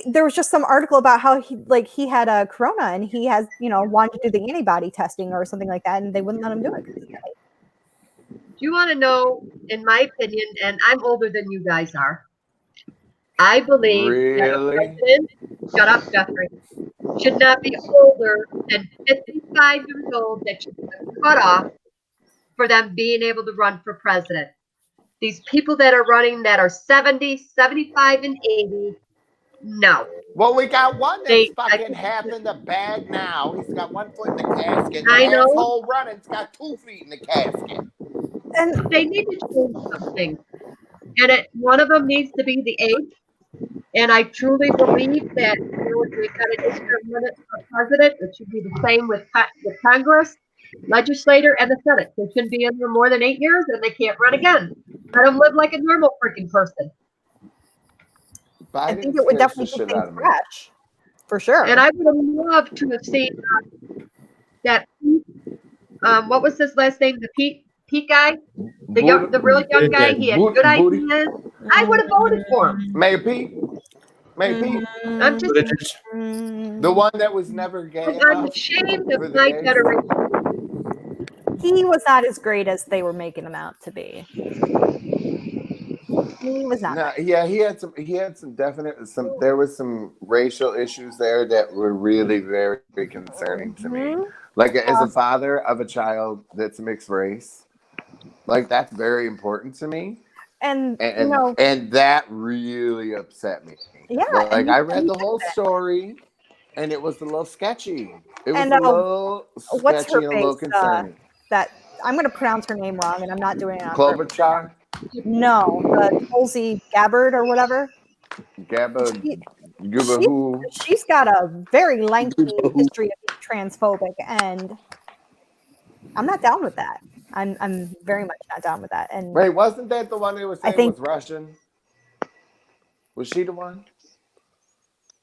There was just some article about how he had a corona and he has, wanted to do the antibody testing or something like that, and they wouldn't let him do it. Do you want to know, in my opinion, and I'm older than you guys are, I believe that a president, shut up, Jeffrey, should not be older than 55 years old. That should be cut off for them being able to run for president. These people that are running that are 70, 75, and 80, no. Well, we got one that's fucking half in the bag now. He's got 1 foot in the casket. I know. The asshole running's got 2 feet in the casket. And they need to change something. And one of them needs to be the age. And I truly believe that if they got a discriminant for president, it should be the same with Congress, legislator, and the Senate. They shouldn't be in there more than 8 years, and they can't run again. Let them live like a normal freaking person. I think it would definitely keep things fresh, for sure. And I would have loved to have seen that. What was his last name? The Pete guy, the really young guy. He had good ideas. I would have voted for him. Mayor Pete. I'm just the one that was never gay. I'm ashamed of my generation. He was not as great as they were making him out to be. He was not. No, yeah, he had some definite there was some racial issues there that were really very, very concerning to me. Like as a father of a child that's mixed race, like that's very important to me. And that really upset me. Yeah. Like I read the whole story and it was a little sketchy. It was a little sketchy and a little concerning. That I'm gonna pronounce her name wrong and I'm not doing it on Klobuchar? No, Tulsi Gabbard or whatever. Gabbard. She's got a very lengthy history of being transphobic, and I'm not down with that. I'm very much not down with that. And wait, wasn't that the one they were saying was Russian? Was she the one?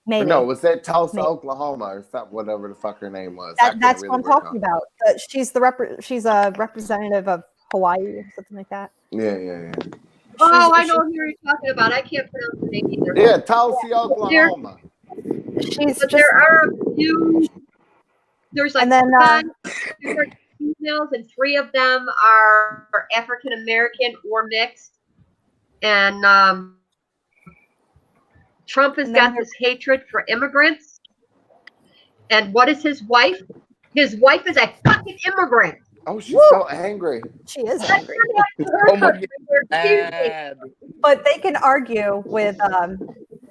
Maybe. Or no, was that Tulsa, Oklahoma, or something? Whatever the fuck her name was. That's what I'm talking about. She's a representative of Hawaii or something like that. Yeah. Oh, I know who you're talking about. I can't pronounce the name either. Yeah, Tulsa, Oklahoma. There are a few. There's like 5 different females, and 3 of them are African American or mixed. And Trump has got this hatred for immigrants. And what is his wife? His wife is a fucking immigrant. Oh, she's so angry. She is angry. Oh my God. But they can argue with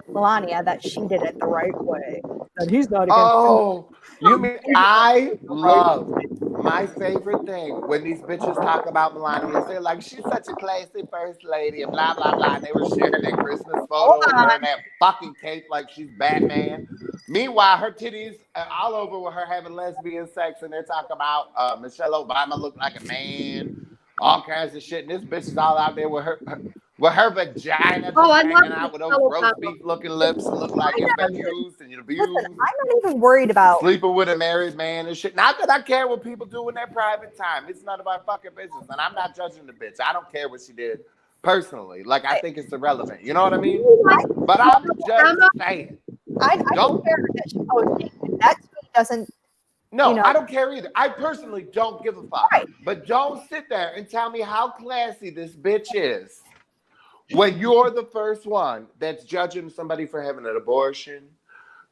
Melania that she did it the right way. And he's not against you mean I love my favorite thing when these bitches talk about Melania. They're like, she's such a classy first lady and blah, blah, blah. And they were sharing their Christmas photo and wearing that fucking cape like she's Batman. Meanwhile, her titties are all over with her having lesbian sex, and they're talking about Michelle Obama looked like a man, all kinds of shit. And this bitch is all out there with her vagina hanging out with those roast beef looking lips and look like it's been used and abused. Listen, I'm not even worried about sleeping with a married man and shit. Not that I care what people do in their private time. It's none of my fucking business, and I'm not judging the bitch. I don't care what she did personally. Like I think it's irrelevant. You know what I mean? But I'm just saying. I don't care that she posted. That doesn't. No, I don't care either. I personally don't give a fuck. Right. But don't sit there and tell me how classy this bitch is when you're the first one that's judging somebody for having an abortion,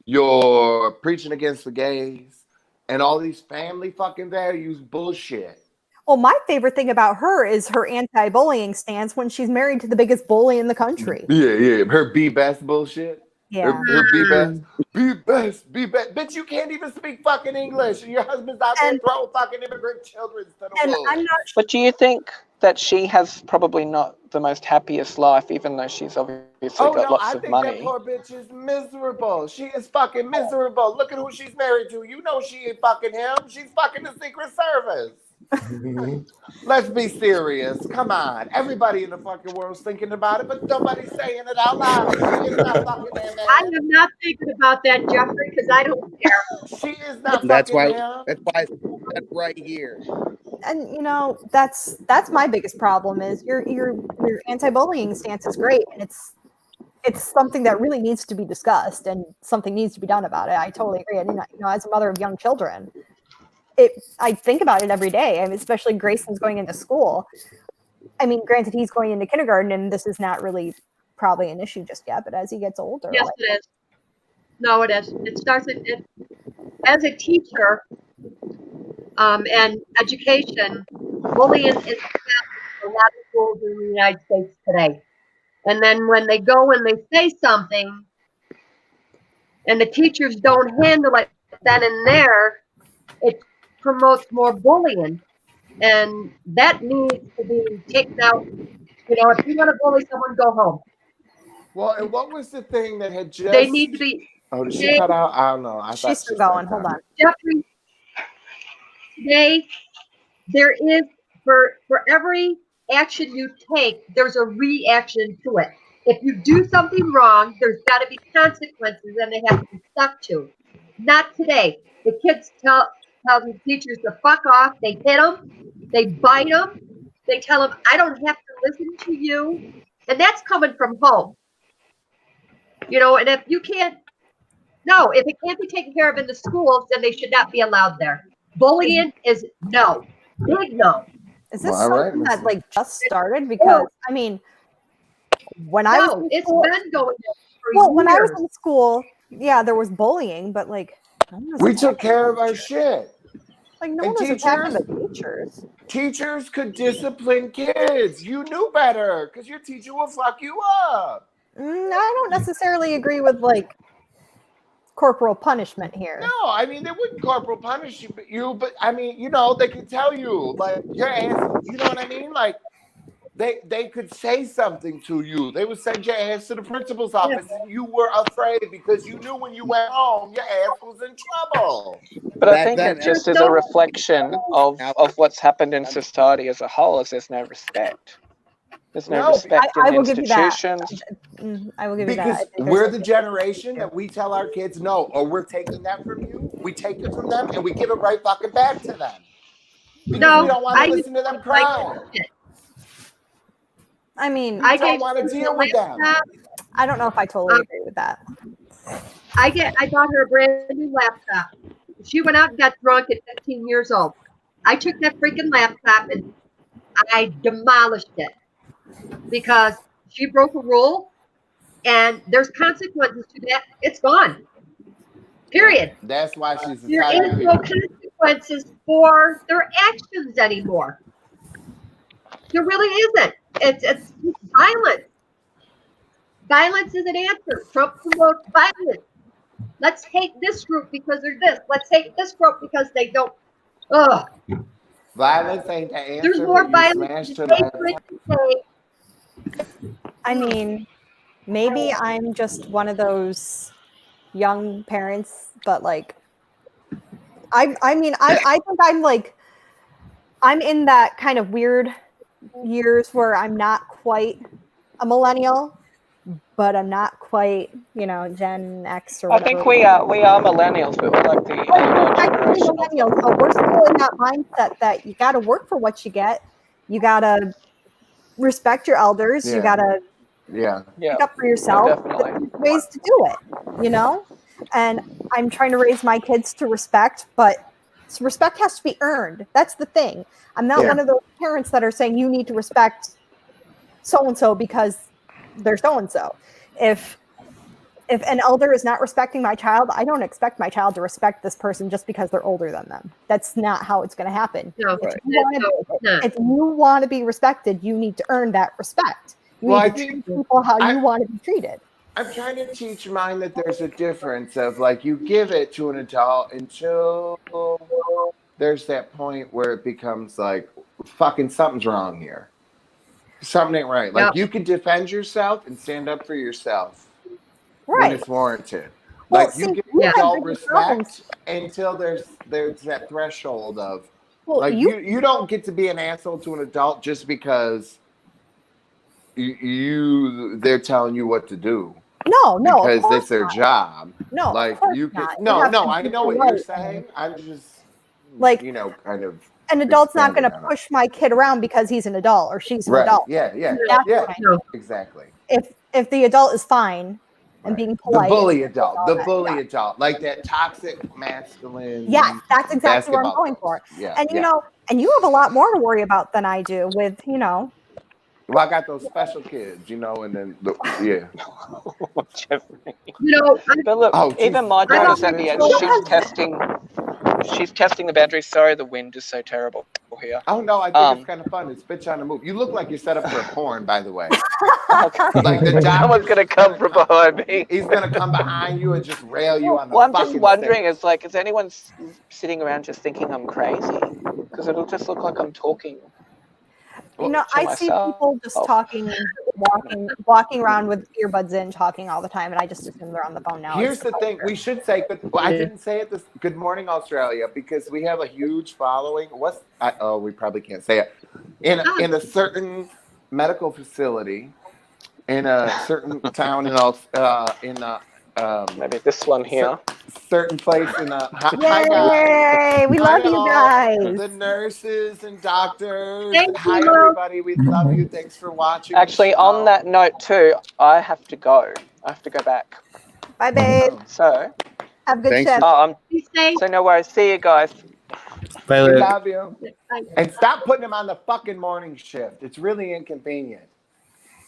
you're preaching against the gays, and all these family fucking values bullshit. Well, my favorite thing about her is her anti-bullying stance when she's married to the biggest bully in the country. Yeah. Her be best bullshit. Yeah. He'll be best. Be best. Be best. Bitch, you can't even speak fucking English, and your husband's out there throwing fucking immigrant children to the wolves. I'm not But do you think that she has probably not the most happiest life, even though she's obviously got lots I of think money? that poor bitch is miserable. She is fucking miserable. Look at who she's married to. You know she ain't fucking him. She's fucking the Secret Service. Let's be serious. Come on. Everybody in the fucking world's thinking about it, but nobody's saying it out loud. She is not fucking him, I man. am not thinking about that, Jeffrey, because I don't care. She is not That's fucking why. him. That's why I said that right here. and you know that's my biggest problem is your anti-bullying stance is great, and it's something that really needs to be discussed and something needs to be done about it. I totally agree. And you know, as a mother of young children, I think about it every day. I mean, especially Grayson's going into school. I mean, granted, he's going into kindergarten, and this is not really probably an issue just yet. But as he gets older, Yes, it is. No, it is. It starts as a teacher and education. Bullying is a lot of schools in the United States today. And then when they go and they say something, and the teachers don't handle it then and there, it promotes more bullying, and that needs to be taken out. You know, if you want to bully someone, go home. Well, and what was the thing that had just... They need to be. Oh, did she cut out? I don't know. she's still going. Hold on. Jeffrey, today there is for every action you take, there's a reaction to it. If you do something wrong, there's got to be consequences, and they have to be stuck to. Not today. The kids tell the teachers to fuck off. They hit them. They bite them. They tell them, I don't have to listen to you. And that's coming from home. You know, and if it can't be taken care of in the schools, then they should not be allowed there. Bullying is no. Big no. Is this Well, all right, something that like just started? Because I mean, when I was in it's school, been going on for well, years. when I was in school, yeah, there was bullying, but like We took care of our shit. like no And one was attacking the teachers. Teachers could discipline kids. You knew better because your teacher will fuck you up. I don't necessarily agree with like corporal punishment here. No, I mean, they wouldn't corporal punish you, but I mean, you know, they could tell you, like, your ass, you know what I mean? Like, they could say something to you. They would send your ass to the principal's office, and you were afraid because you knew when you went home, your ass was in trouble. But I think it just is a reflection of what's happened in society as a whole, is there's no respect. There's no respect I in will give you that. institutions. I will give you that. Because we're the generation that we tell our kids no, or we're taking that from you. We take it from them, and we give it right fucking back to them. Because we don't want to listen to them cry. I mean, I don't want to deal with them. I don't know if I totally agree with that. I bought her a brand new laptop. She went out and got drunk at 15 years old. I took that freaking laptop and I demolished it because she broke a rule, and there's consequences to that. It's gone. Period. That's why she's a There is no consequences for their actions anymore. There really isn't. It's violence. Violence is an answer. Trump promotes violence. Let's hate this group because they're this. Let's hate this group because they don't. Ugh. Violence ain't the answer. There's more violence. I mean, maybe I'm just one of those young parents, but like, I mean, I think I'm in that kind of weird years where I'm not quite a millennial, but I'm not quite, you know, Gen X or whatever. I think we are millennials, but we're like the millennials, but we're still in that mindset that you got to work for what you get. You got to respect your elders. Yeah. You got to stick up for yourself. There's ways to do it, you know? And I'm trying to raise my kids to respect, but respect has to be earned. That's the thing. I'm not one of those parents that are saying you need to respect so-and-so because they're so-and-so. If an elder is not respecting my child, I don't expect my child to respect this person just because they're older than them. That's not how it's going to happen. No, if you want to be respected, you need to earn that respect. You need to treat people how you want to be treated. I'm trying to teach mine that there's a difference of like you give it to an adult until there's that point where it becomes like fucking something's wrong here. Something ain't right. Like Yep. you can defend yourself and stand up for yourself when Right. it's warranted. Well, Like you see, give you have adult bigger problems. respect until there's that threshold of Well, like you don't get to be an asshole to an adult just because they're telling you what to do. No, because of course it's their not. job. No, of like course you can not. You no, have to I do know what right you're and- saying. I'm just Like, kind of An adult's not going expanding to on it. push my kid around because he's an adult or she's an Right. adult. Yeah. That's fine. No. Exactly. If the adult is fine and Right. being The polite, bully and adult. all The that, bully yeah. adult. Like that toxic masculine. Yes, that's exactly what I'm basketball going for. coach. Yeah. And yeah. and you have a lot more to worry about than I do with, Well, I got those special kids, and then yeah. Jeffrey. But look, Oh, even Jesus my Christ, daughter's at the bitch. end. She's testing the boundaries. Sorry, the wind is so terrible here. Oh no, I think it's kind of fun. It's bitch on the move. You look like you're set up for a porn, by the way. Like the Someone's gonna come from behind me. He's gonna come behind you and just rail you on the Well, I'm fucking just wondering, stage. it's like, is anyone sitting around just thinking I'm crazy? Because it'll just look like I'm talking. I see people just talking, walking around with earbuds in, talking all the time, and I just assume they're on the phone now. Here's the thing: we should say, I didn't say it. This Good Morning Australia, because we have a huge following. We probably can't say it. In a certain medical facility, in a certain town maybe this one here. Certain place in a Yay! Hi guys. We love you guys. The nurses and doctors. Thank Hi you. everybody. We love you. Thanks for watching. Actually, on that note too, I have to go. I have to go back. Bye, babe. So Have a good Thanks shift. Be safe. So no worries. See you guys. Bye, We Luke. love you. And stop putting them on the fucking morning shift. It's really inconvenient.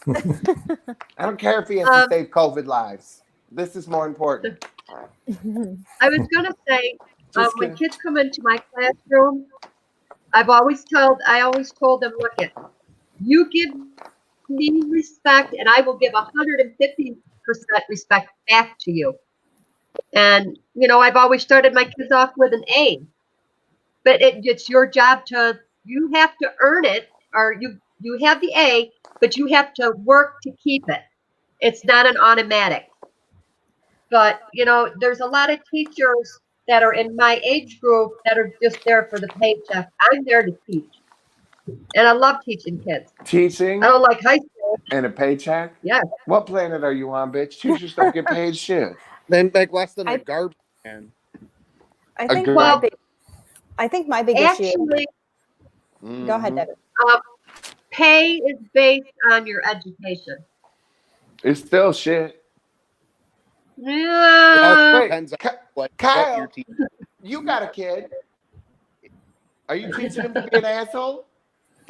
I don't care if he has to save COVID lives. This is more important. I was going to say, Just when kidding. kids come into my classroom, I always told them, look it, you give me respect and I will give 150% respect back to you. And, I've always started my kids off with an A, but it's your job you have to earn it, or you have the A, but you have to work to keep it. It's not an automatic. But, there's a lot of teachers that are in my age group that are just there for the paycheck. I'm there to teach. And I love teaching kids. Teaching I don't like high school. and a paycheck? Yeah. What planet are you on, bitch? Teachers don't get paid shit. Then make less than a garbage can. I think my big issue. Actually, Go ahead, Debbie. pay is based on your education. It's still shit. Yeah. Depends on what Kyle, you're teaching. you got a kid. Are you teaching him to be an asshole?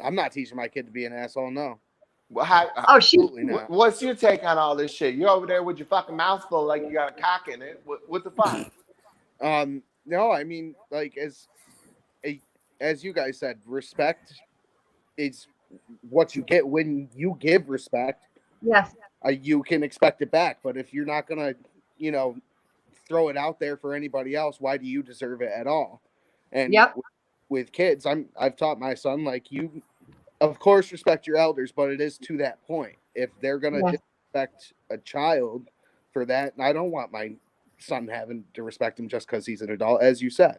I'm not teaching my kid to be an asshole. No. Well, Absolutely not. What's your take on all this shit? You're over there with your fucking mouth full like you got a cock in it. What the fuck? No, I mean, like as you guys said, respect is what you get when you give respect. Yes. You can expect it back, but if you're not gonna, throw it out there for anybody else, why do you deserve it at all? And with kids, I've taught my son, like, you, of course, respect your elders, but it is to that point. If they're gonna disrespect a child for that, I don't want my son having to respect him just because he's an adult, as you said.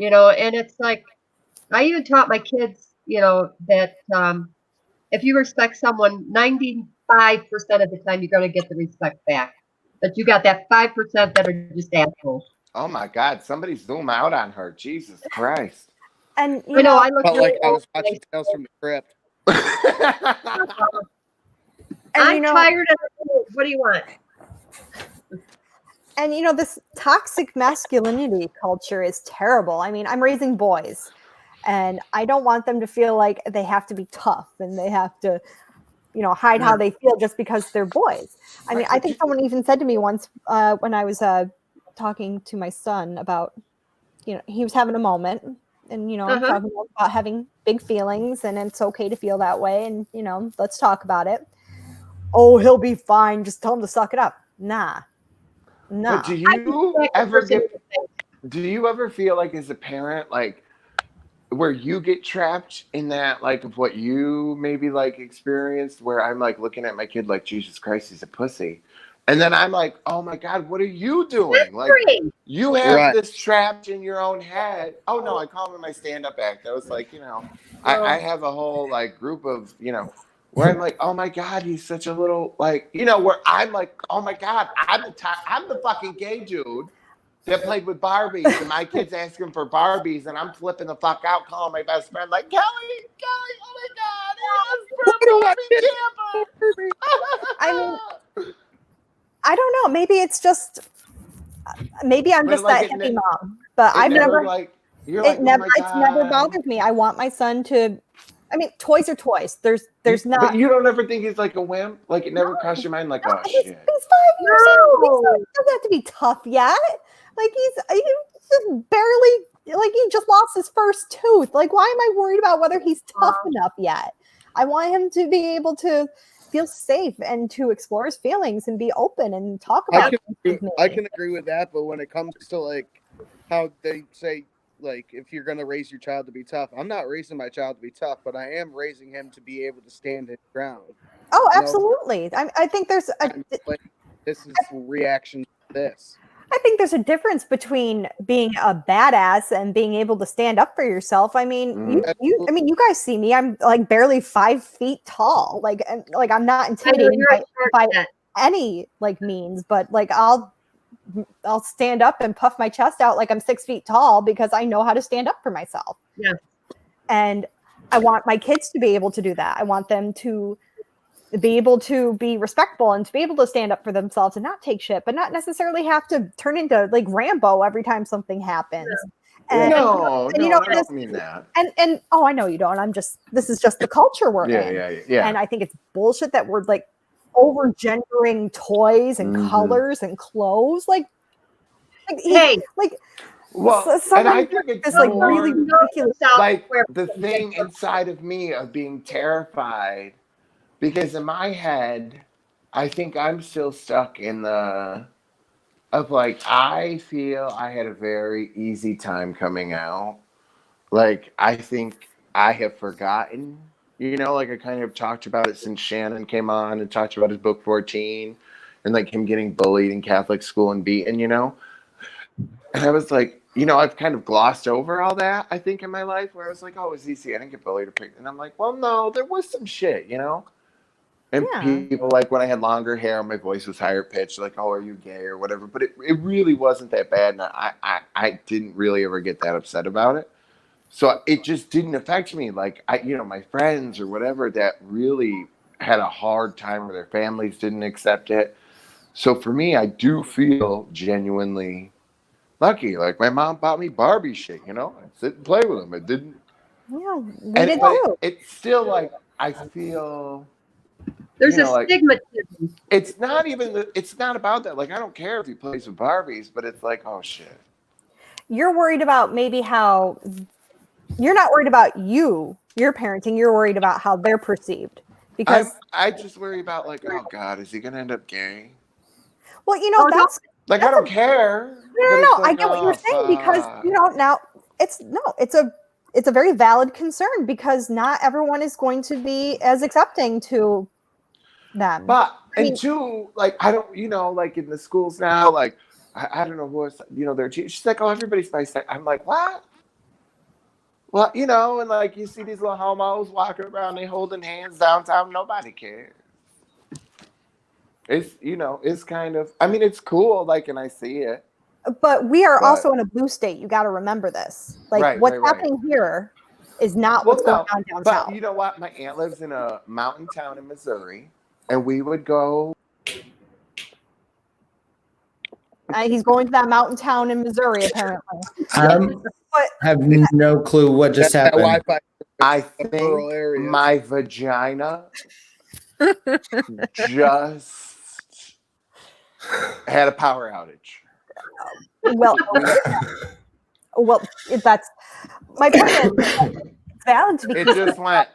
And it's like, I even taught my kids, that if you respect someone, 95% of the time you're going to get the respect back. But you got that 5% that are just assholes. Oh my God! Somebody zoom out on her. Jesus Christ! And I look felt like I was watching Tales from the Crypt. I'm tired of it. What do you want? And this toxic masculinity culture is terrible. I mean, I'm raising boys, and I don't want them to feel like they have to be tough and they have to, hide how they feel just because they're boys. I mean, I think someone even said to me once when I was talking to my son about, he was having a moment and, talking about having big feelings and it's okay to feel that way. And, let's talk about it. oh, he'll be fine. Just tell him to suck it up. Nah. But do I you think that ever person- do you ever feel like as a parent, like where you get trapped in that, like of what you maybe like experienced, where I'm like looking at my kid like, Jesus Christ, he's a pussy. And then I'm like, oh my God, what are you doing? Like you have Right. this trapped in your own head. Oh no, I call it my stand-up act. I was like, I have a whole like group of, where I'm like, oh my God, he's such a little like, where I'm like, oh my God, I'm the fucking gay dude that played with Barbies, and my kid's asking for Barbies, and I'm flipping the fuck out, calling my best friend like, Kelly, oh my God, he is from Barbie camper. I mean, I don't know. Maybe it's just, maybe I'm But just like that hippie mom. But I've never, like, you're it like, never, oh my it's never God. bothered me. I want my son to, I mean, toys are toys. There's not. But you don't ever think he's like a wimp? Like it never crossed your mind like, oh he's 5 shit. years old. He doesn't have to be tough yet. Like he's just barely, like he just lost his first tooth. Like why am I worried about whether he's tough enough yet? I want him to be able to feel safe and to explore his feelings and be open and talk about things with me. I can agree with that, but when it comes to like how they say, like, if you're going to raise your child to be tough, I'm not raising my child to be tough, but I am raising him to be able to stand his ground. Oh, absolutely. I think there's this is reaction to this. I think there's a difference between being a badass and being able to stand up for yourself. I mean, you guys see me. I'm like barely 5 feet tall. Like I'm not intimidating by any like means, but like I'll stand up and puff my chest out like I'm 6 feet tall because I know how to stand up for myself. Yeah. And I want my kids to be able to do that. I want them to be able to be respectful and to be able to stand up for themselves and not take shit, but not necessarily have to turn into like Rambo every time something happens. Yeah. And, No, and, I don't mean that. And oh, I know you don't. This is just the culture we're in. Yeah. And I think it's bullshit that we're like over gendering toys and colors and clothes. Like well, and I think it's like more, really ridiculous. Like the thing inside of me of being terrified, because in my head, I think I'm still stuck in the of like I feel I had a very easy time coming out. Like I think I have forgotten, like I kind of talked about it since Shannon came on and talked about his book 14 and like him getting bullied in Catholic school and beaten, And I was like, I've kind of glossed over all that, I think, in my life where I was like, oh, it was easy. I didn't get bullied or picked. And I'm like, well, no, there was some shit, And people like when I had longer hair, my voice was higher pitched, like, oh, are you gay or whatever. But it really wasn't that bad. And I didn't really ever get that upset about it. So it just didn't affect me. Like, my friends or whatever that really had a hard time or their families didn't accept it. So for me, I do feel genuinely lucky. Like my mom bought me Barbie shit, I sit and play with them. It didn't. Yeah, we did too. It's still like, I feel... There's a stigma. It's not about that. Like, I don't care if he plays with Barbies, but it's like, oh shit. You're worried about maybe how you're not worried about your parenting. You're worried about how they're perceived because I just worry about like, oh God, is he going to end up gay? Well, that's like, I don't care. No. Like, I get what you're saying because, now it's a very valid concern because not everyone is going to be as accepting to them. But two, like I don't, like in the schools now, like I don't know who's, they're she's like, oh, everybody's bisexual. I'm like, what? Well, and like you see these little homos walking around, they holding hands downtown. Nobody cares. It's it's kind of. I mean, it's cool. Like, and I see it. But we are also in a blue state. You got to remember this. Like what's happening here is not what's going on down south. But you know what? My aunt lives in a mountain town in Missouri. And we would go. He's going to that mountain town in Missouri, apparently. I have no clue what just happened. I think my vagina just had a power outage. Well, that's my point. It's valid to be. It just went.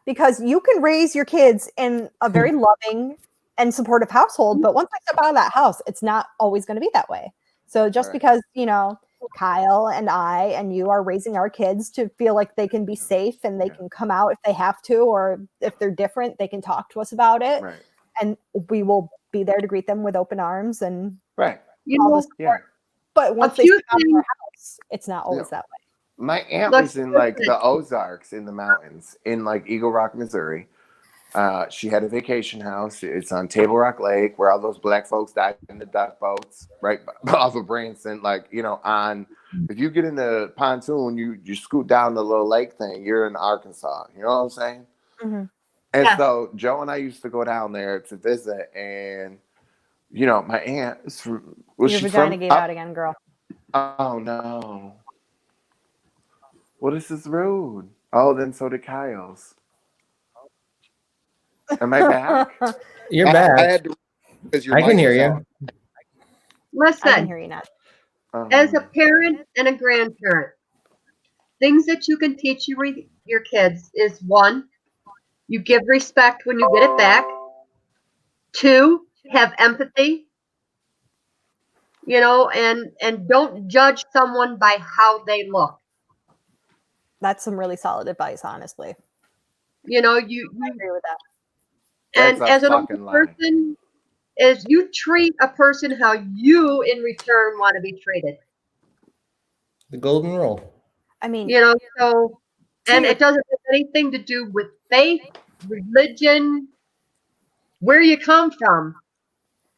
Because you can raise your kids in a very loving and supportive household. But once I step out of that house, it's not always going to be that way. So just because, you know, Kyle and I and you are raising our kids to feel like they can be safe and they can come out if they have to, or if they're different, they can talk to us about it. Right. And we will be there to greet them with open arms and You all know, the support. But once they few step out of our house, it's not always that way. My aunt Look, was in like the Ozarks in the mountains in like Eagle Rock, Missouri. She had a vacation house. It's on Table Rock Lake where all those black folks died in the duck boats, right off of Branson. Like, you know, if you get in the pontoon, you scoot down the little lake thing, you're in Arkansas. You know what I'm saying? Mm-hmm. And so Joe and I used to go down there to visit, and you know, my aunt is from. Your vagina gave out again, girl. Oh no! Well, this is rude. Oh, then so did Kyle's. Am I back? You're back. I had to, because your I can mic hear was you. on. I can listen, hear you now. as a parent and a grandparent, things that you can teach your kids is 1, you give respect when you get it back. 2, have empathy. You know, and don't judge someone by how they look. That's some really solid advice, honestly. You know, I agree with that. and That's a as an older fucking lie. person, is you treat a person how you in return want to be treated. The golden rule. I mean, You know, so, and it doesn't have anything to do with faith, religion, where you come from.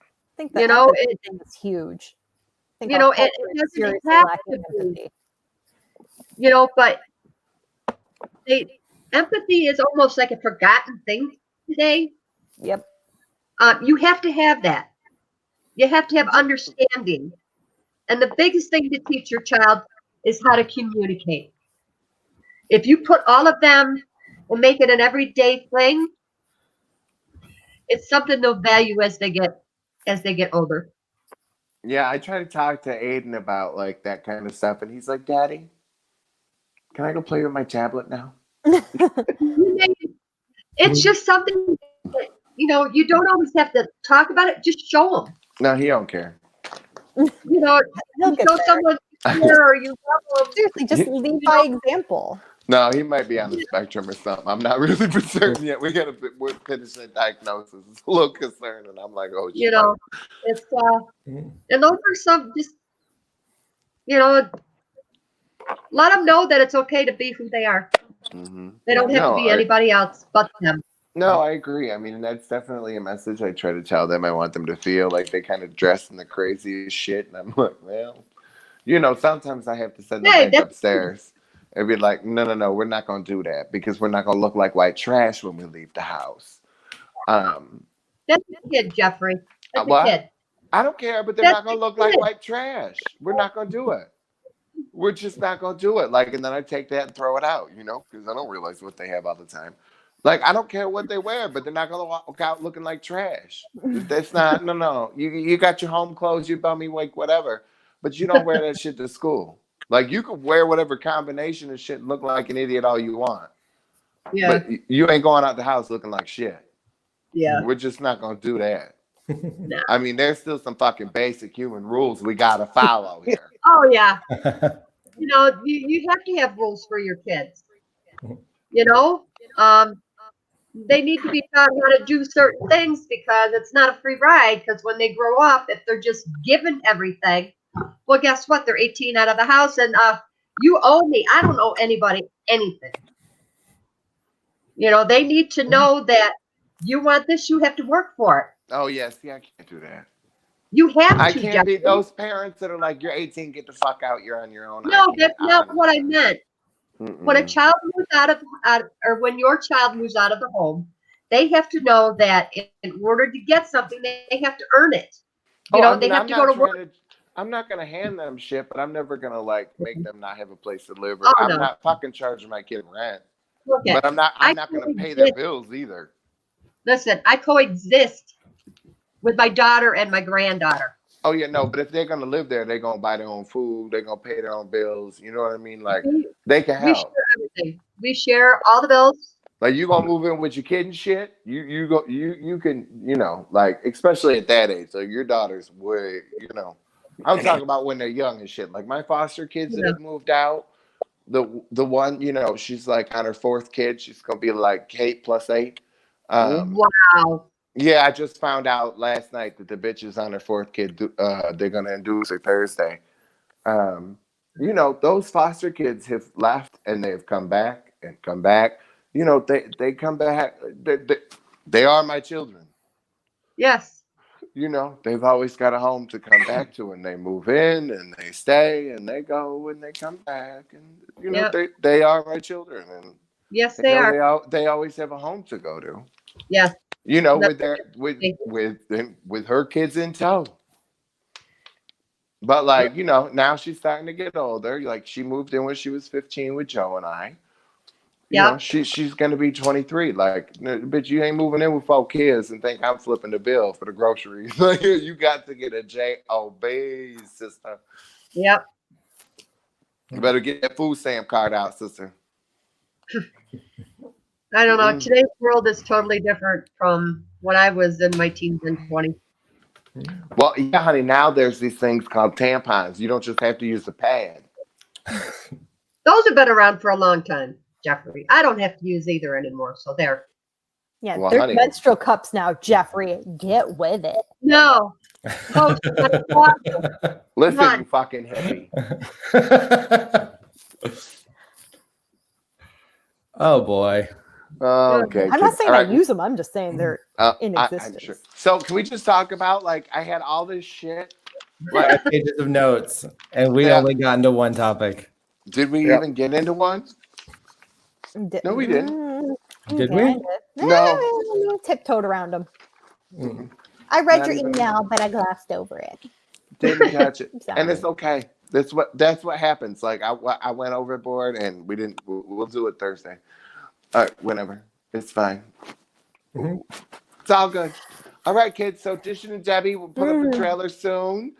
I think the You know, empathy thing is huge. I think you our know, it culture is doesn't seriously have lacking to be. empathy. You know, but empathy is almost like a forgotten thing today. Yep. You have to have that. You have to have understanding. And the biggest thing to teach your child is how to communicate. If you put all of them and make it an everyday thing, it's something they'll value as they get older. Yeah, I try to talk to Aiden about like that kind of stuff, and he's like, "Daddy, can I go play with my tablet now?" It's just something that, you know, you don't always have to talk about it. Just show them. No, he don't care. You know, He'll you get show there. someone care or you love them. Seriously, just lead by example. No, he might be on the spectrum or something. I'm not really for certain yet. We're finishing diagnosis. It's a little concerning. I'm like, oh shit. You know, it's and those are some just, you know, let them know that it's okay to be who they are. Mm-hmm. They don't have to be anybody else but them. No, I agree. I mean, that's definitely a message I try to tell them. I want them to feel like they kind of dress in the craziest shit. And I'm like, well, you know, sometimes I have to send them back upstairs and be like, no, we're not going to do that because we're not going to look like white trash when we leave the house. That's a kid, Jeffrey. That's what? a kid. I don't care, but they're not going to look like white trash. We're not going to do it. We're just not going to do it. Like, and then I take that and throw it out, you know, because I don't realize what they have all the time. Like, I don't care what they wear, but they're not going to walk out looking like trash. That's not, no. You got your home clothes, your bummy wake, whatever, but you don't wear that shit to school. Like, you can wear whatever combination of shit and look like an idiot all you want. Yeah. But you ain't going out the house looking like shit. Yeah. We're just not going to do that. No. I mean, there's still some fucking basic human rules we got to follow here. Oh, yeah. You know, you have to have rules for your kids. You know, they need to be taught how to do certain things because it's not a free ride. Because when they grow up, if they're just given everything, well, guess what? They're 18 out of the house, and you owe me. I don't owe anybody anything. You know, they need to know that you want this, you have to work for it. Oh, yes. Yeah, I can't do that. You have to. I can't be those parents that are like, you're 18, get the fuck out, you're on your own. No, that's not what I meant. When a child moves or when your child moves out of the home, they have to know that in order to get something, they have to earn it. You know, they have to go to work. I'm not going to hand them shit, but I'm never going to like make them not have a place to live. Oh, I'm no. not fucking charging my kid rent. Okay. But I'm not going to pay their bills either. Listen, I coexist with my daughter and my granddaughter. Oh, yeah, no, but if they're going to live there, they're going to buy their own food. They're going to pay their own bills. You know what I mean? Like, they can help. We share everything. We share all the bills. Like you gonna move in with your kid and shit. You can, you know, like especially at that age, like your daughter's way, you know. I'm talking about when they're young and shit. Like my foster kids that have moved out, the one, you know, she's like on her 4th kid. She's gonna be like 8 plus 8. Wow. Yeah, I just found out last night that the bitch is on her 4th kid. They're gonna induce her Thursday. You know, those foster kids have left and they've come back and come back. You know, they come back. They are my children. Yes. You know, they've always got a home to come back to, and they move in and they stay and they go and they come back, and you know, they are my children, and yes, they are. They always have a home to go to. Yes. You know, with her kids in tow. But like, you know, now she's starting to get older. Like she moved in when she was 15 with Joe and I. You know, she's gonna be 23. Like, bitch, you ain't moving in with 4 kids and think I'm flipping the bill for the groceries. You got to get a J-O-B, sister. Yep. You better get that food stamp card out, sister. I don't know. Today's world is totally different from when I was in my teens and 20s. Well, yeah, honey, now there's these things called tampons. You don't just have to use a pad. Those have been around for a long time, Jeffrey. I don't have to use either anymore, so there. Yeah, well, there's menstrual cups now, Jeffrey. Get with it. No. Listen, you fucking hippie. Oh, boy. Okay. I'm not saying I use them. I'm just saying they're in existence. Sure. So can we just talk about, like, I had all this shit. Like pages of notes, and we only got into one topic. Did we even get into one? No, we didn't. Did we? No. Tiptoed around them. I read your email, but I glossed over it. Didn't catch it. And it's okay. That's what happens. Like I went overboard and we didn't. We'll do it Thursday. Whenever. It's fine. It's all good. All right, kids. So Dishing and Debbie will put up the trailer soon.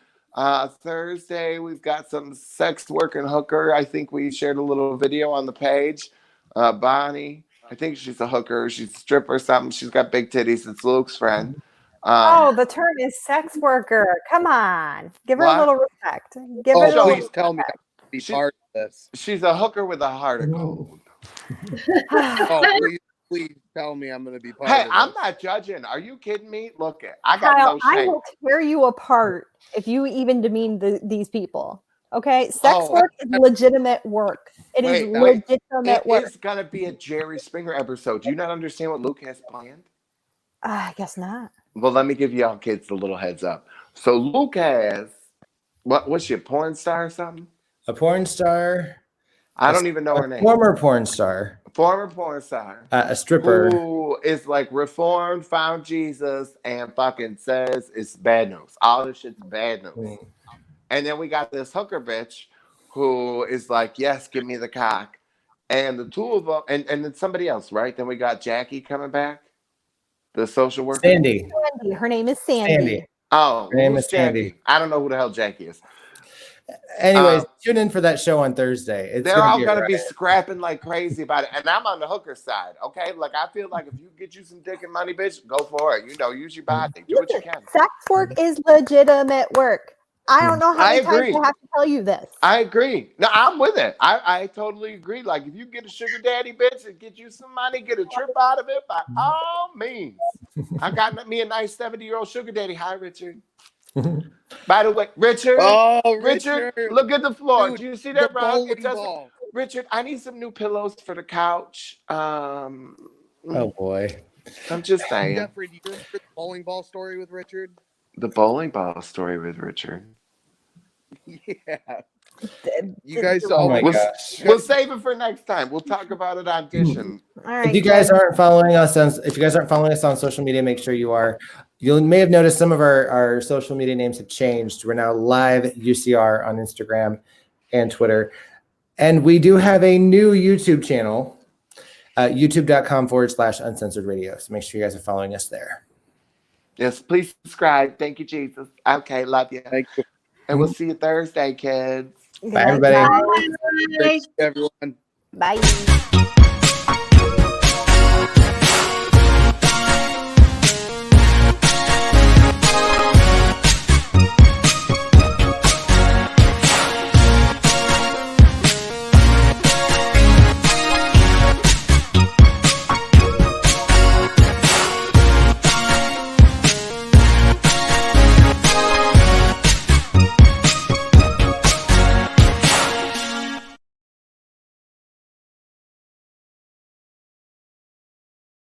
Thursday, we've got some sex working hooker. I think we shared a little video on the page. Bonnie, I think she's a hooker. She's a stripper or something. She's got big titties. It's Luke's friend. The term is sex worker. Come on. Give her a little respect. Please tell me to be part of this. She's a hooker with a heart of gold. Please tell me I'm going to be part of this. I'm not judging. Are you kidding me? Look, I got no shame. I will tear you apart if you even demean these people. Okay? Sex work is legitimate work. It is legitimate work. It's going to be a Jerry Springer episode. Do you not understand what Luke has planned? I guess not. Well, let me give y'all kids a little heads up. So Luke has, what's she, a porn star or something? A porn star. I don't even know her name. Former porn star. Former porn star. A stripper. Who is like reformed, found Jesus, and fucking says it's bad news. All this shit's bad news. And then we got this hooker bitch who is like, yes, give me the cock. And the two of them, and then somebody else, right? Then we got Jackie coming back. The social worker. Sandy. Her name is Sandy. Oh, her name is Sandy. I don't know who the hell Jackie is. Anyways, tune in for that show on Thursday. They're all going to be scrapping like crazy about it. And I'm on the hooker side, okay? Like, I feel like if you get you some dick and money, bitch, go for it. You know, use your body. Do what you can. Sex work is legitimate work. I don't know how many times I have to tell you this. I agree. No, I'm with it. I totally agree. Like, if you get a sugar daddy, bitch, and get you some money, get a trip out of it, by all means. I got me a nice 70-year-old sugar daddy. Hi, Richard. By the way, Richard. Oh, Richard, look at the floor. Dude, do you see that, bro? Richard, I need some new pillows for the couch. Oh boy. I'm just saying. Jeffrey, do you remember the bowling ball story with Richard? The bowling ball story with Richard. Yeah. You guys we'll save it for next time. We'll talk about it on Dishing. All right. If you guys aren't following us on social media, make sure you are. You may have noticed some of our social media names have changed. We're now live UCR on Instagram and Twitter. And we do have a new YouTube channel, youtube.com/Uncensored Radio. So make sure you guys are following us there. Yes, please subscribe. Thank you, Jesus. Okay, love you. Thank you. And we'll see you Thursday, kids. Bye, everybody. Bye, everyone. Bye.